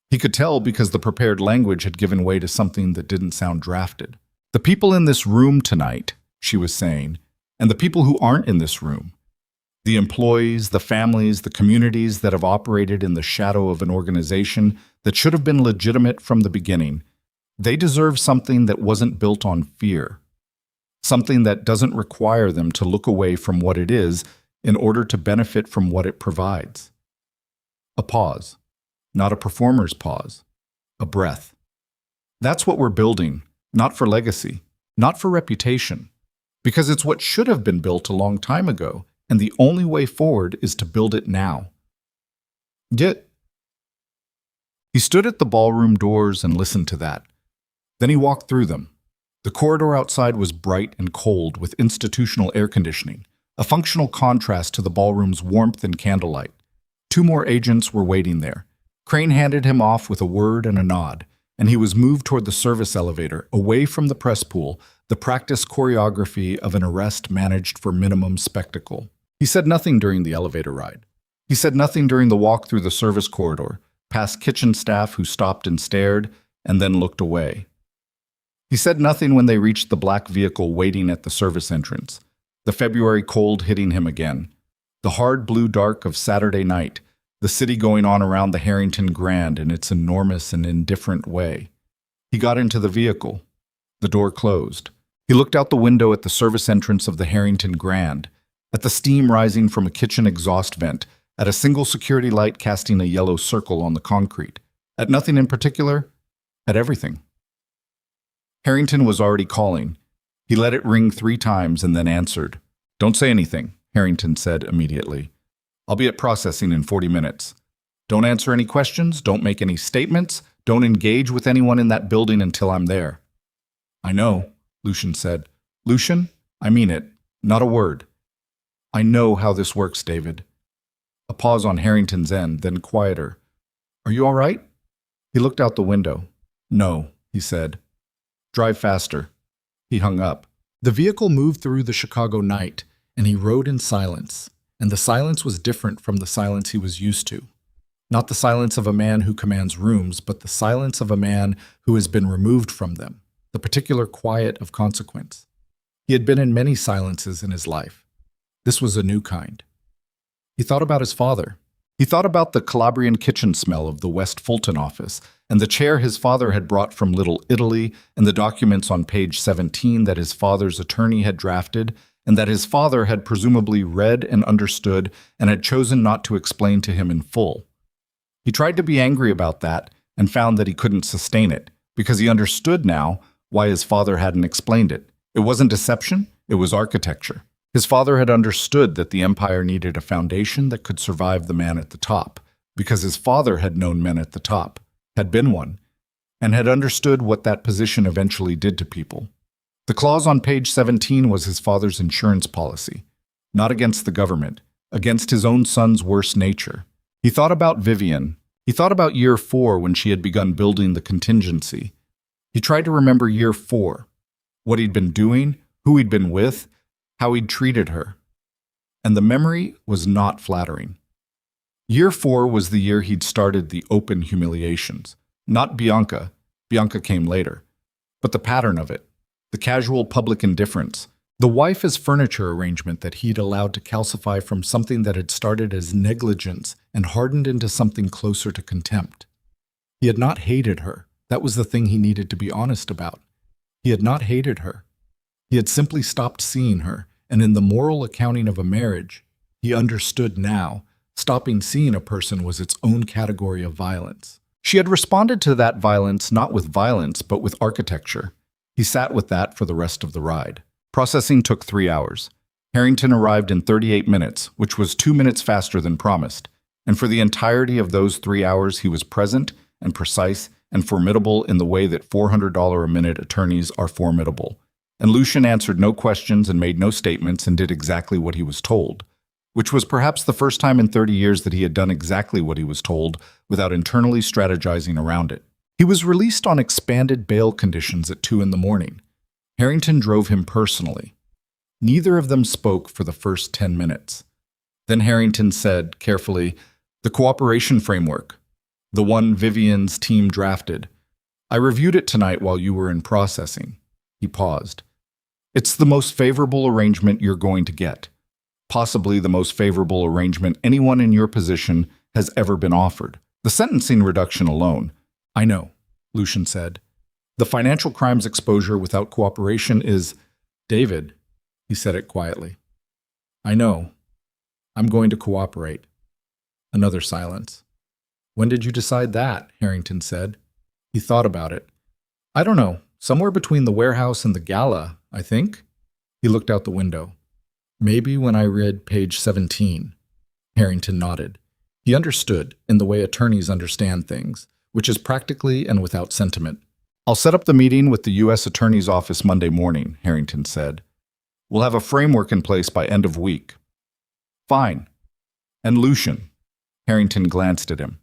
He could tell because the prepared language had given way to something that didn't sound drafted. The people in this room tonight, she was saying, and the people who aren't in this room, the employees, the families, the communities that have operated in the shadow of an organization that should have been legitimate from the beginning, they deserve something that wasn't built on fear, something that doesn't require them to look away from what it is in order to benefit from what it provides. A pause, not a performer's pause, a breath. That's what we're building, not for legacy, not for reputation, because it's what should have been built a long time ago, and the only way forward is to build it now. Yet, he stood at the ballroom doors and listened to that. Then he walked through them. The corridor outside was bright and cold with institutional air conditioning, a functional contrast to the ballroom's warmth and candlelight. 2 more agents were waiting there. Crane handed him off with a word and a nod, and he was moved toward the service elevator, away from the press pool, the practiced choreography of an arrest managed for minimum spectacle. He said nothing during the elevator ride. He said nothing during the walk through the service corridor, past kitchen staff who stopped and stared, and then looked away. He said nothing when they reached the black vehicle waiting at the service entrance, the February cold hitting him again, the hard blue dark of Saturday night, the city going on around the Harrington Grand in its enormous and indifferent way. He got into the vehicle. The door closed. He looked out the window at the service entrance of the Harrington Grand, at the steam rising from a kitchen exhaust vent, at a single security light casting a yellow circle on the concrete, at nothing in particular, at everything. Harrington was already calling. He let it ring 3 times and then answered. "Don't say anything," Harrington said immediately. "I'll be at processing in 40 minutes. Don't answer any questions, don't make any statements, don't engage with anyone in that building until I'm there." "I know," Lucian said. "Lucian, I mean it. Not a word." "I know how this works, David." A pause on Harrington's end, then quieter. "Are you all right?" He looked out the window. "No," he said. "Drive faster." He hung up. The vehicle moved through the Chicago night, and he rode in silence. And the silence was different from the silence he was used to. Not the silence of a man who commands rooms, but the silence of a man who has been removed from them, the particular quiet of consequence. He had been in many silences in his life. This was a new kind. He thought about his father. He thought about the Calabrian kitchen smell of the West Fulton office, and the chair his father had brought from Little Italy, and the documents on page 17 that his father's attorney had drafted, and that his father had presumably read and understood and had chosen not to explain to him in full. He tried to be angry about that and found that he couldn't sustain it, because he understood now why his father hadn't explained it. It wasn't deception, it was architecture. His father had understood that the empire needed a foundation that could survive the man at the top, because his father had known men at the top, had been one, and had understood what that position eventually did to people. The clause on page 17 was his father's insurance policy, not against the government, against his own son's worst nature. He thought about Vivian. He thought about year 4 when she had begun building the contingency. He tried to remember year 4, what he'd been doing, who he'd been with, how he'd treated her. And the memory was not flattering. Year 4 was the year he'd started the open humiliations. Not Bianca. Bianca came later. But the pattern of it. The casual public indifference. The wife as furniture arrangement that he'd allowed to calcify from something that had started as negligence and hardened into something closer to contempt. He had not hated her. That was the thing he needed to be honest about. He had not hated her. He had simply stopped seeing her, and in the moral accounting of a marriage, he understood now, stopping seeing a person was its own category of violence. She had responded to that violence not with violence, but with architecture. He sat with that for the rest of the ride. Processing took 3 hours. Harrington arrived in 38 minutes, which was 2 minutes faster than promised. And for the entirety of those 3 hours, he was present and precise and formidable in the way that $400 a minute attorneys are formidable. And Lucian answered no questions and made no statements and did exactly what he was told, which was perhaps the first time in 30 years that he had done exactly what he was told without internally strategizing around it. He was released on expanded bail conditions at 2 in the morning. Harrington drove him personally. Neither of them spoke for the first 10 minutes. Then Harrington said, carefully, "The cooperation framework, the one Vivian's team drafted. I reviewed it tonight while you were in processing." He paused. "It's the most favorable arrangement you're going to get. Possibly the most favorable arrangement anyone in your position has ever been offered. The sentencing reduction alone." "I know," Lucian said. "The financial crimes exposure without cooperation is—" "David," he said it quietly. "I know. I'm going to cooperate." Another silence. "When did you decide that?" Harrington said. He thought about it. "I don't know. Somewhere between the warehouse and the gala, I think." He looked out the window. "Maybe when I read page 17. Harrington nodded. He understood, in the way attorneys understand things, which is practically and without sentiment. "I'll set up the meeting with the U.S. Attorney's Office Monday morning," Harrington said. "We'll have a framework in place by end of week." "Fine. And Lucian," Harrington glanced at him.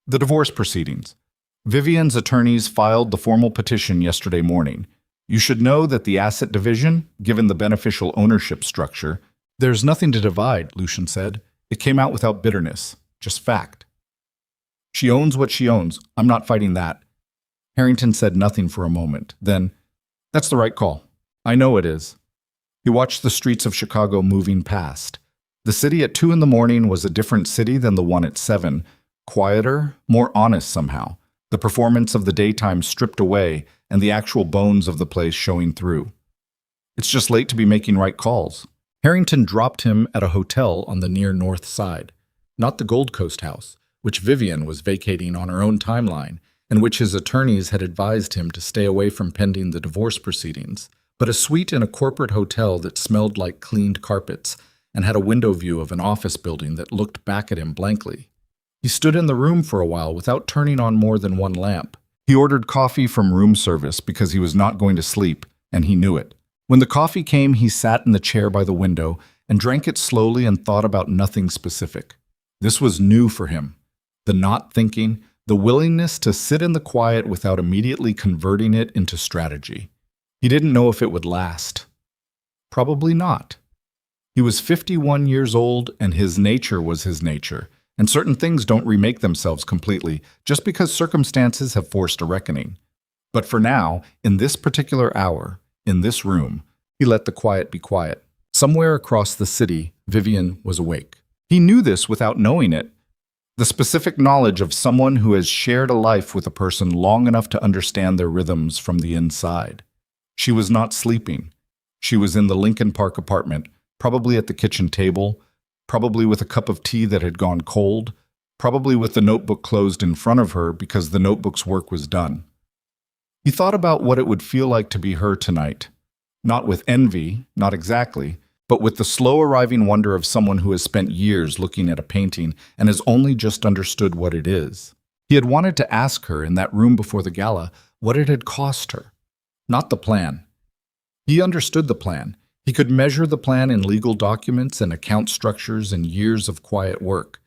"The divorce proceedings. Vivian's attorneys filed the formal petition yesterday morning. You should know that the asset division, given the beneficial ownership structure—" "There's nothing to divide," Lucian said. "It came out without bitterness. Just fact. She owns what she owns. I'm not fighting that." Harrington said nothing for a moment. Then, "That's the right call. I know it is." He watched the streets of Chicago moving past. The city at 2 in the morning was a different city than the one at 7. Quieter, more honest somehow. The performance of the daytime stripped away and the actual bones of the place showing through. "It's just late to be making right calls." Harrington dropped him at a hotel on the near north side. Not the Gold Coast house, which Vivian was vacating on her own timeline, and which his attorneys had advised him to stay away from pending the divorce proceedings, but a suite in a corporate hotel that smelled like cleaned carpets and had a window view of an office building that looked back at him blankly. He stood in the room for a while without turning on more than one lamp. He ordered coffee from room service because he was not going to sleep, and he knew it. When the coffee came, he sat in the chair by the window and drank it slowly and thought about nothing specific. This was new for him. The not thinking, the willingness to sit in the quiet without immediately converting it into strategy. He didn't know if it would last. Probably not. He was 51 years old, and his nature was his nature, and certain things don't remake themselves completely just because circumstances have forced a reckoning. But for now, in this particular hour, in this room, he let the quiet be quiet. Somewhere across the city, Vivian was awake. He knew this without knowing it. The specific knowledge of someone who has shared a life with a person long enough to understand their rhythms from the inside. She was not sleeping. She was in the Lincoln Park apartment, probably at the kitchen table, probably with a cup of tea that had gone cold, probably with the notebook closed in front of her because the notebook's work was done. He thought about what it would feel like to be her tonight. Not with envy, not exactly, but with the slow arriving wonder of someone who has spent years looking at a painting and has only just understood what it is. He had wanted to ask her in that room before the gala what it had cost her. Not the plan. He understood the plan. He could measure the plan in legal documents and account structures and years of quiet work.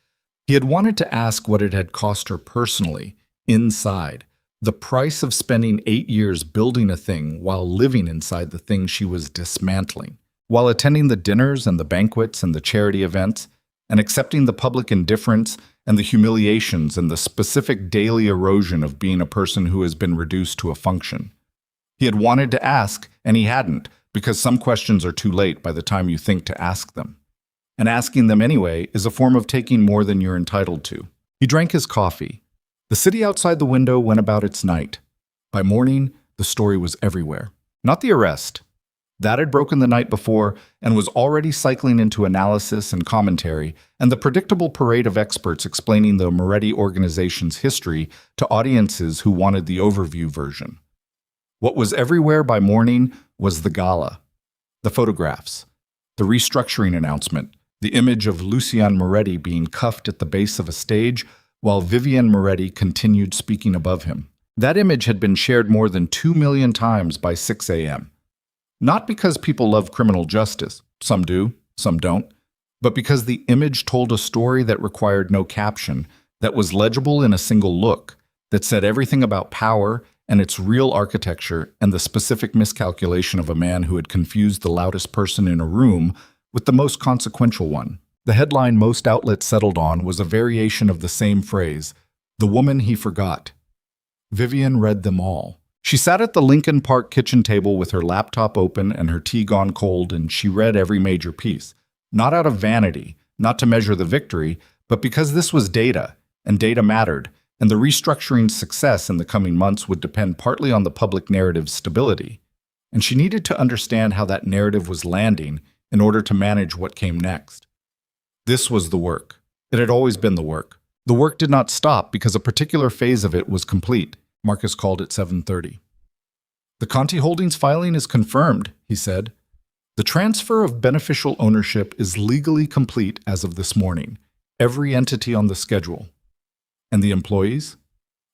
He had wanted to ask what it had cost her personally, inside, the price of spending 8 years building a thing while living inside the thing she was dismantling, while attending the dinners and the banquets and the charity events. and accepting the public indifference and the humiliations and the specific daily erosion of being a person who has been reduced to a function. He had wanted to ask, and he hadn't, because some questions are too late by the time you think to ask them. And asking them anyway is a form of taking more than you're entitled to. He drank his coffee. The city outside the window went about its night. By morning, the story was everywhere. Not the arrest. That had broken the night before and was already cycling into analysis and commentary, and the predictable parade of experts explaining the Moretti organization's history to audiences who wanted the overview version. What was everywhere by morning was the gala, the photographs, the restructuring announcement, the image of Lucian Moretti being cuffed at the base of a stage while Vivian Moretti continued speaking above him. That image had been shared more than 2 million times by 6 a.m. Not because people love criminal justice, some do, some don't, but because the image told a story that required no caption, that was legible in a single look, that said everything about power and its real architecture and the specific miscalculation of a man who had confused the loudest person in a room with the most consequential one. The headline most outlets settled on was a variation of the same phrase, "The woman he forgot." Vivian read them all. She sat at the Lincoln Park kitchen table with her laptop open and her tea gone cold, and she read every major piece. Not out of vanity, not to measure the victory, but because this was data, and data mattered, and the restructuring's success in the coming months would depend partly on the public narrative's stability. And she needed to understand how that narrative was landing in order to manage what came next. This was the work. It had always been the work. The work did not stop because a particular phase of it was complete. Marcus called at 7:30. "The Conti Holdings filing is confirmed," he said. "The transfer of beneficial ownership is legally complete as of this morning. Every entity on the schedule. And the employees?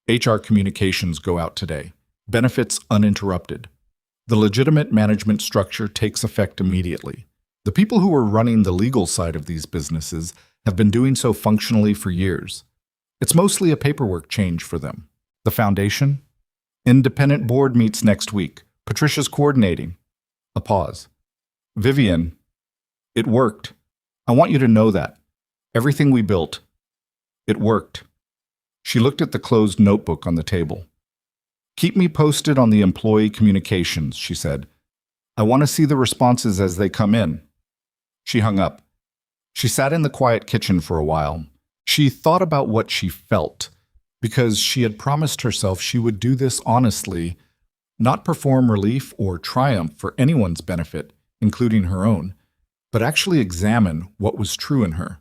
HR communications go out today. Benefits uninterrupted. The legitimate management structure takes effect immediately. The people who are running the legal side of these businesses have been doing so functionally for years. It's mostly a paperwork change for them. The foundation? Independent board meets next week. Patricia's coordinating." A pause. "Vivian, it worked. I want you to know that. Everything we built. It worked." She looked at the closed notebook on the table. "Keep me posted on the employee communications," she said. "I want to see the responses as they come in." She hung up. She sat in the quiet kitchen for a while. She thought about what she felt, because she had promised herself she would do this honestly, not perform relief or triumph for anyone's benefit, including her own, but actually examine what was true in her.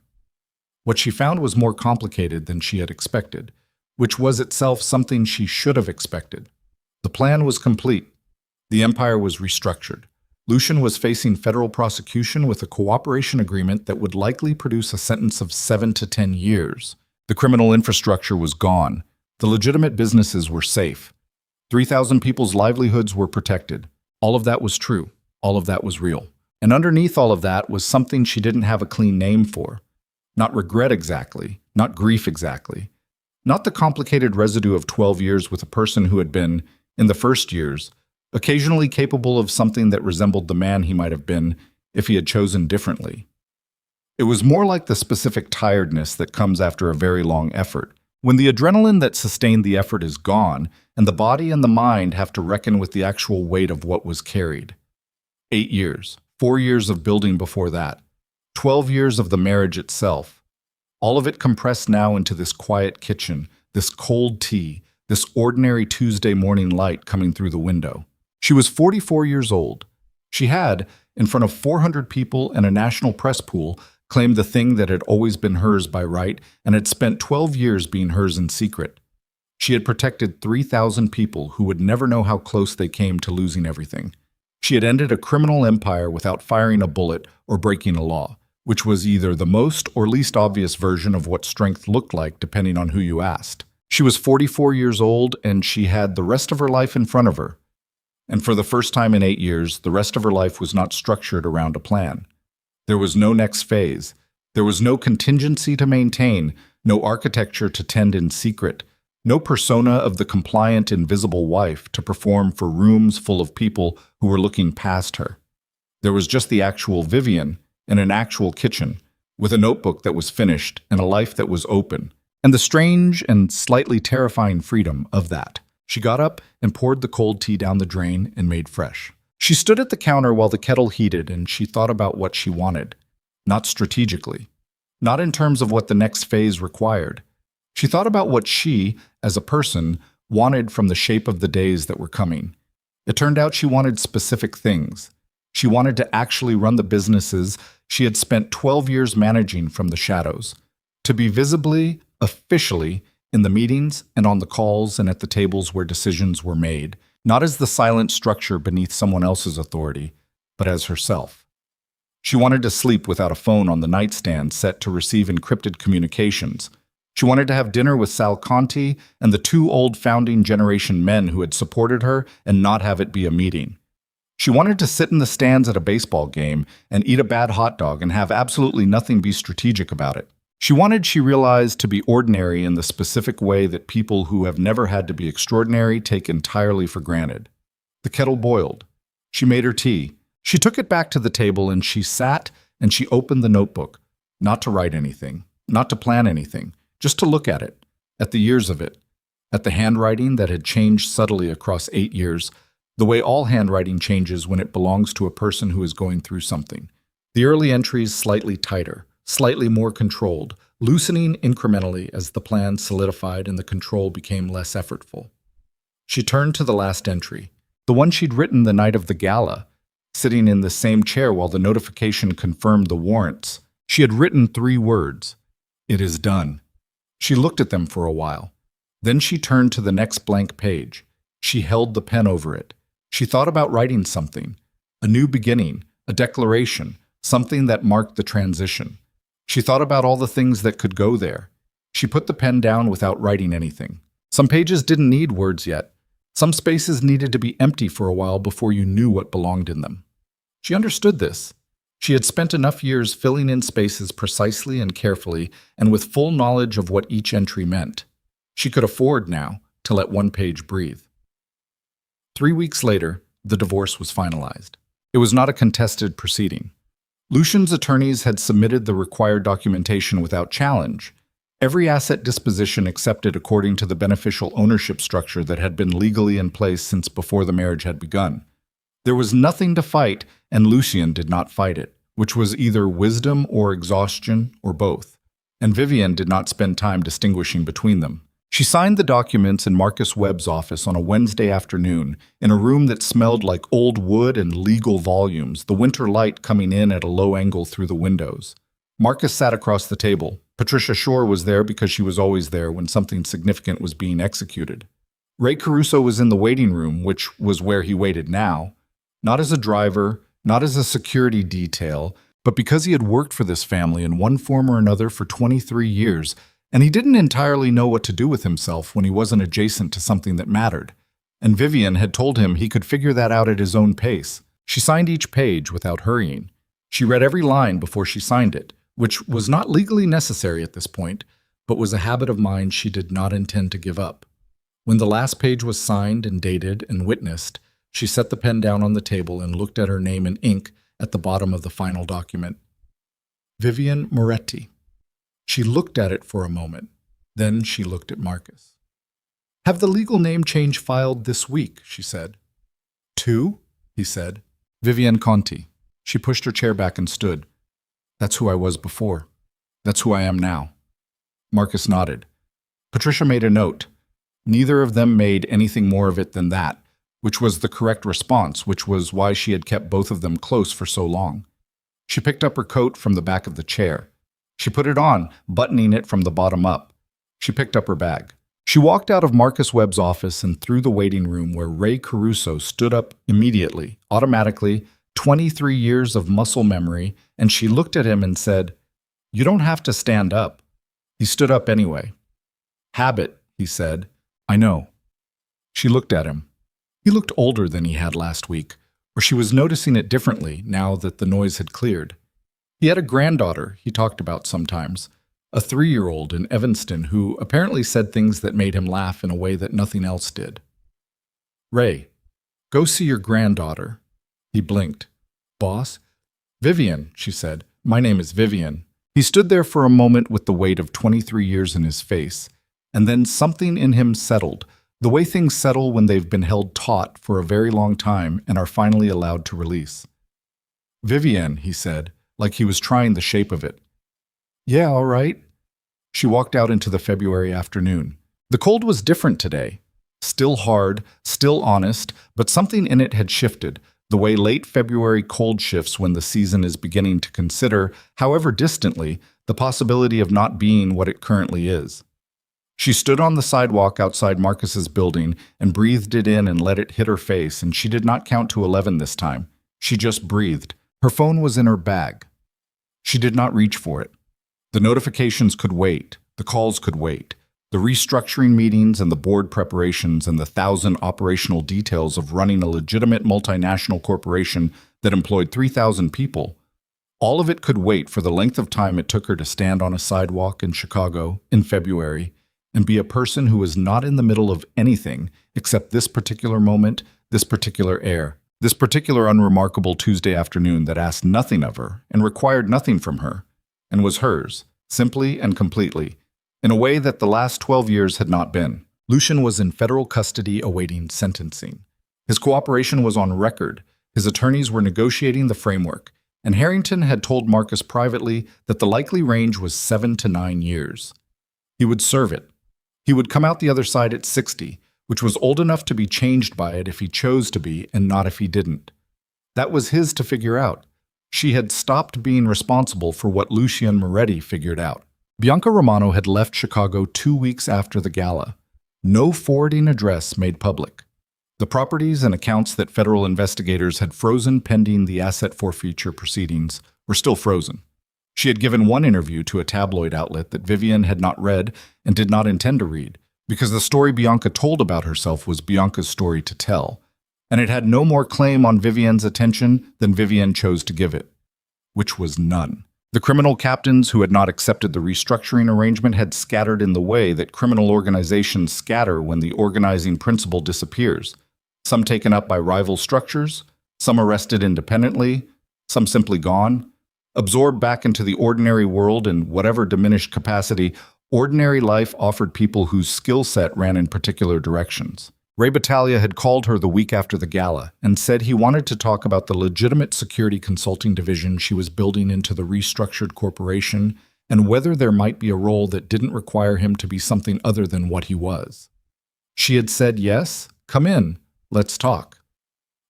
What she found was more complicated than she had expected, which was itself something she should have expected. The plan was complete. The empire was restructured. Lucian was facing federal prosecution with a cooperation agreement that would likely produce a sentence of 7 to 10 years. The criminal infrastructure was gone. The legitimate businesses were safe. 3,000 people's livelihoods were protected. All of that was true. All of that was real. And underneath all of that was something she didn't have a clean name for. Not regret exactly, not grief exactly, not the complicated residue of 12 years with a person who had been, in the first years, occasionally capable of something that resembled the man he might have been if he had chosen differently. It was more like the specific tiredness that comes after a very long effort, when the adrenaline that sustained the effort is gone, and the body and the mind have to reckon with the actual weight of what was carried. 8 years, 4 years of building before that, 12 years of the marriage itself. All of it compressed now into this quiet kitchen, this cold tea, this ordinary Tuesday morning light coming through the window. She was 44 years old. She had, in front of 400 people and a national press pool, claimed the thing that had always been hers by right and had spent 12 years being hers in secret. She had protected 3,000 people who would never know how close they came to losing everything. She had ended a criminal empire without firing a bullet or breaking a law, which was either the most or least obvious version of what strength looked like depending on who you asked. She was 44 years old and she had the rest of her life in front of her. And for the first time in 8 years, the rest of her life was not structured around a plan. There was no next phase. There was no contingency to maintain, no architecture to tend in secret, no persona of the compliant, invisible wife to perform for rooms full of people who were looking past her. There was just the actual Vivian in an actual kitchen, with a notebook that was finished and a life that was open, and the strange and slightly terrifying freedom of that. She got up and poured the cold tea down the drain and made fresh. She stood at the counter while the kettle heated, and she thought about what she wanted. Not strategically. Not in terms of what the next phase required. She thought about what she, as a person, wanted from the shape of the days that were coming. It turned out she wanted specific things. She wanted to actually run the businesses she had spent 12 years managing from the shadows. To be visibly, officially, in the meetings and on the calls and at the tables where decisions were made, not as the silent structure beneath someone else's authority, but as herself. She wanted to sleep without a phone on the nightstand set to receive encrypted communications. She wanted to have dinner with Sal Conti and the two old founding generation men who had supported her and not have it be a meeting. She wanted to sit in the stands at a baseball game and eat a bad hot dog and have absolutely nothing be strategic about it. She realized, to be ordinary in the specific way that people who have never had to be extraordinary take entirely for granted. The kettle boiled. She made her tea. She took it back to the table and she sat and she opened the notebook, not to write anything, not to plan anything, just to look at it, at the years of it, at the handwriting that had changed subtly across 8 years, the way all handwriting changes when it belongs to a person who is going through something. The early entries slightly tighter, slightly more controlled, loosening incrementally as the plan solidified and the control became less effortful. She turned to the last entry, the one she'd written the night of the gala, sitting in the same chair while the notification confirmed the warrants. She had written 3 words, "It is done." She looked at them for a while. Then she turned to the next blank page. She held the pen over it. She thought about writing something, a new beginning, a declaration, something that marked the transition. She thought about all the things that could go there. She put the pen down without writing anything. Some pages didn't need words yet. Some spaces needed to be empty for a while before you knew what belonged in them. She understood this. She had spent enough years filling in spaces precisely and carefully and with full knowledge of what each entry meant. She could afford now to let one page breathe. 3 weeks later, the divorce was finalized. It was not a contested proceeding. Lucian's attorneys had submitted the required documentation without challenge. Every asset disposition accepted according to the beneficial ownership structure that had been legally in place since before the marriage had begun. There was nothing to fight, and Lucian did not fight it, which was either wisdom or exhaustion or both. And Vivian did not spend time distinguishing between them. She signed the documents in Marcus Webb's office on a Wednesday afternoon in a room that smelled like old wood and legal volumes, the winter light coming in at a low angle through the windows. Marcus sat across the table. Patricia Shore was there because she was always there when something significant was being executed. Ray Caruso was in the waiting room, which was where he waited now, not as a driver, not as a security detail, but because he had worked for this family in one form or another for 23 years, and he didn't entirely know what to do with himself when he wasn't adjacent to something that mattered. And Vivian had told him he could figure that out at his own pace. She signed each page without hurrying. She read every line before she signed it, which was not legally necessary at this point, but was a habit of mine she did not intend to give up. When the last page was signed and dated and witnessed, she set the pen down on the table and looked at her name in ink at the bottom of the final document. Vivian Moretti. She looked at it for a moment. Then she looked at Marcus. "Have the legal name change filed this week," she said. "2?" he said. "Vivian Conti." She pushed her chair back and stood. "That's who I was before. That's who I am now." Marcus nodded. Patricia made a note. Neither of them made anything more of it than that, which was the correct response, which was why she had kept both of them close for so long. She picked up her coat from the back of the chair. She put it on, buttoning it from the bottom up. She picked up her bag. She walked out of Marcus Webb's office and through the waiting room where Ray Caruso stood up immediately, automatically, 23 years of muscle memory, and she looked at him and said, "You don't have to stand up." He stood up anyway. "Habit," he said. "I know." She looked at him. He looked older than he had last week, or she was noticing it differently now that the noise had cleared. He had a granddaughter he talked about sometimes, a 3-year-old in Evanston who apparently said things that made him laugh in a way that nothing else did. "Ray, go see your granddaughter." He blinked. "Boss?" "Vivian," she said. "My name is Vivian." He stood there for a moment with the weight of 23 years in his face, and then something in him settled, the way things settle when they've been held taut for a very long time and are finally allowed to release. "Vivienne," he said, like he was trying the shape of it. "Yeah, all right." She walked out into the February afternoon. The cold was different today. Still hard, still honest, but something in it had shifted, the way late February cold shifts when the season is beginning to consider, however distantly, the possibility of not being what it currently is. She stood on the sidewalk outside Marcus's building and breathed it in and let it hit her face, and she did not count to 11 this time. She just breathed. Her phone was in her bag. She did not reach for it. The notifications could wait. The calls could wait. The restructuring meetings and the board preparations and the 1,000 operational details of running a legitimate multinational corporation that employed 3,000 people. All of it could wait for the length of time it took her to stand on a sidewalk in Chicago in February and be a person who was not in the middle of anything except this particular moment, this particular air, this particular unremarkable Tuesday afternoon that asked nothing of her and required nothing from her, and was hers, simply and completely, in a way that the last 12 years had not been. Lucian was in federal custody awaiting sentencing. His cooperation was on record, his attorneys were negotiating the framework, and Harrington had told Marcus privately that the likely range was 7 to 9 years. He would serve it. He would come out the other side at 60, which was old enough to be changed by it if he chose to be and not if he didn't. That was his to figure out. She had stopped being responsible for what Lucian Moretti figured out. Bianca Romano had left Chicago 2 weeks after the gala. No forwarding address made public. The properties and accounts that federal investigators had frozen pending the asset forfeiture proceedings were still frozen. She had given one interview to a tabloid outlet that Vivienne had not read and did not intend to read, because the story Bianca told about herself was Bianca's story to tell, and it had no more claim on Vivienne's attention than Vivienne chose to give it, which was none. The criminal captains who had not accepted the restructuring arrangement had scattered in the way that criminal organizations scatter when the organizing principle disappears, some taken up by rival structures, some arrested independently, some simply gone, absorbed back into the ordinary world in whatever diminished capacity ordinary life offered people whose skill set ran in particular directions. Ray Battaglia had called her the week after the gala and said he wanted to talk about the legitimate security consulting division she was building into the restructured corporation and whether there might be a role that didn't require him to be something other than what he was. She had said, "Yes, come in, let's talk."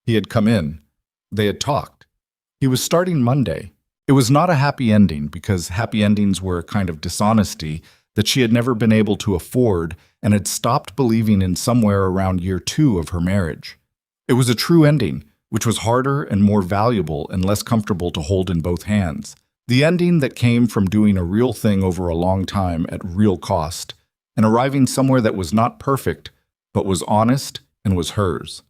He had come in. They had talked. He was starting Monday. It was not a happy ending because happy endings were a kind of dishonesty that she had never been able to afford and had stopped believing in somewhere around year 2 of her marriage. It was a true ending, which was harder and more valuable and less comfortable to hold in both hands. The ending that came from doing a real thing over a long time at real cost and arriving somewhere that was not perfect, but was honest and was hers.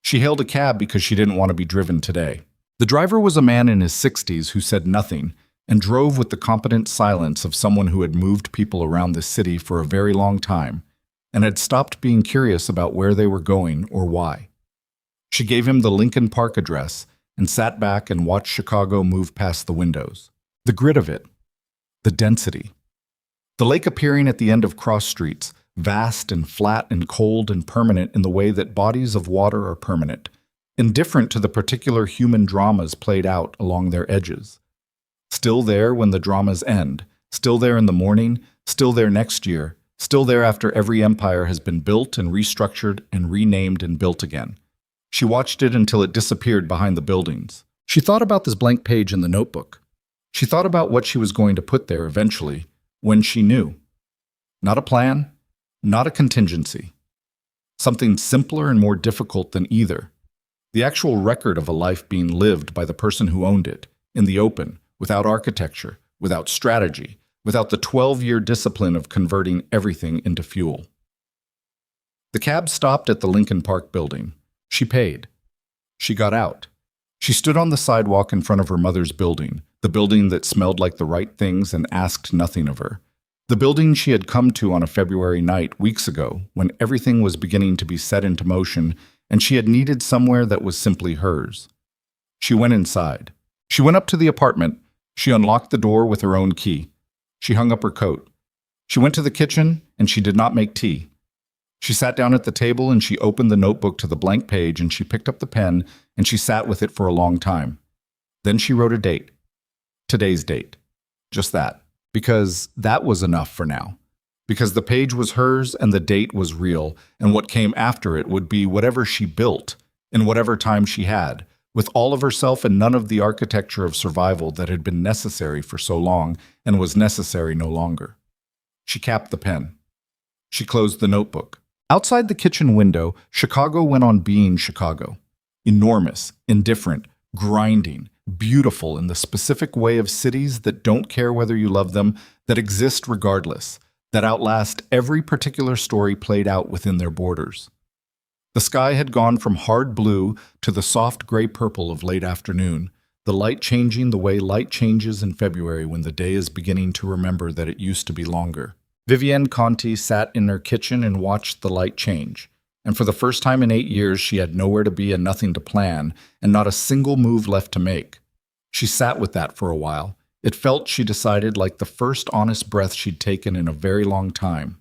She hailed a cab because she didn't want to be driven today. The driver was a man in his 60s who said nothing and drove with the competent silence of someone who had moved people around this city for a very long time and had stopped being curious about where they were going or why. She gave him the Lincoln Park address and sat back and watched Chicago move past the windows. The grit of it, the density. The lake appearing at the end of cross streets, vast and flat and cold and permanent in the way that bodies of water are permanent, indifferent to the particular human dramas played out along their edges. Still there when the dramas end, still there in the morning, still there next year, still there after every empire has been built and restructured and renamed and built again. She watched it until it disappeared behind the buildings. She thought about this blank page in the notebook. She thought about what she was going to put there eventually, when she knew. Not a plan, not a contingency. Something simpler and more difficult than either. The actual record of a life being lived by the person who owned it, in the open, without architecture, without strategy, without the 12-year discipline of converting everything into fuel. The cab stopped at the Lincoln Park building. She paid. She got out. She stood on the sidewalk in front of her mother's building, the building that smelled like the right things and asked nothing of her. The building she had come to on a February night weeks ago when everything was beginning to be set into motion and she had needed somewhere that was simply hers. She went inside. She went up to the apartment. She unlocked the door with her own key. She hung up her coat. She went to the kitchen, and she did not make tea. She sat down at the table, and she opened the notebook to the blank page, and she picked up the pen, and she sat with it for a long time. Then she wrote a date. Today's date. Just that. Because that was enough for now. Because the page was hers and the date was real, and what came after it would be whatever she built, in whatever time she had, with all of herself and none of the architecture of survival that had been necessary for so long and was necessary no longer. She capped the pen. She closed the notebook. Outside the kitchen window, Chicago went on being Chicago. Enormous, indifferent, grinding, beautiful in the specific way of cities that don't care whether you love them, that exist regardless, that outlast every particular story played out within their borders. The sky had gone from hard blue to the soft gray purple of late afternoon, the light changing the way light changes in February when the day is beginning to remember that it used to be longer. Vivienne Conti sat in her kitchen and watched the light change, and for the first time in 8 years she had nowhere to be and nothing to plan, and not a single move left to make. She sat with that for a while. It felt, she decided, like the first honest breath she'd taken in a very long time.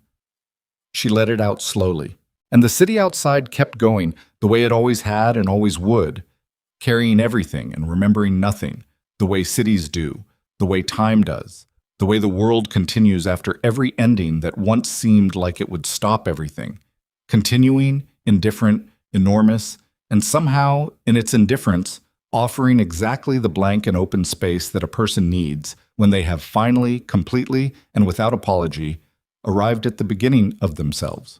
She let it out slowly. And the city outside kept going, the way it always had and always would, carrying everything and remembering nothing, the way cities do, the way time does, the way the world continues after every ending that once seemed like it would stop everything, continuing, indifferent, enormous, and somehow, in its indifference, offering exactly the blank and open space that a person needs when they have finally, completely, and without apology, arrived at the beginning of themselves.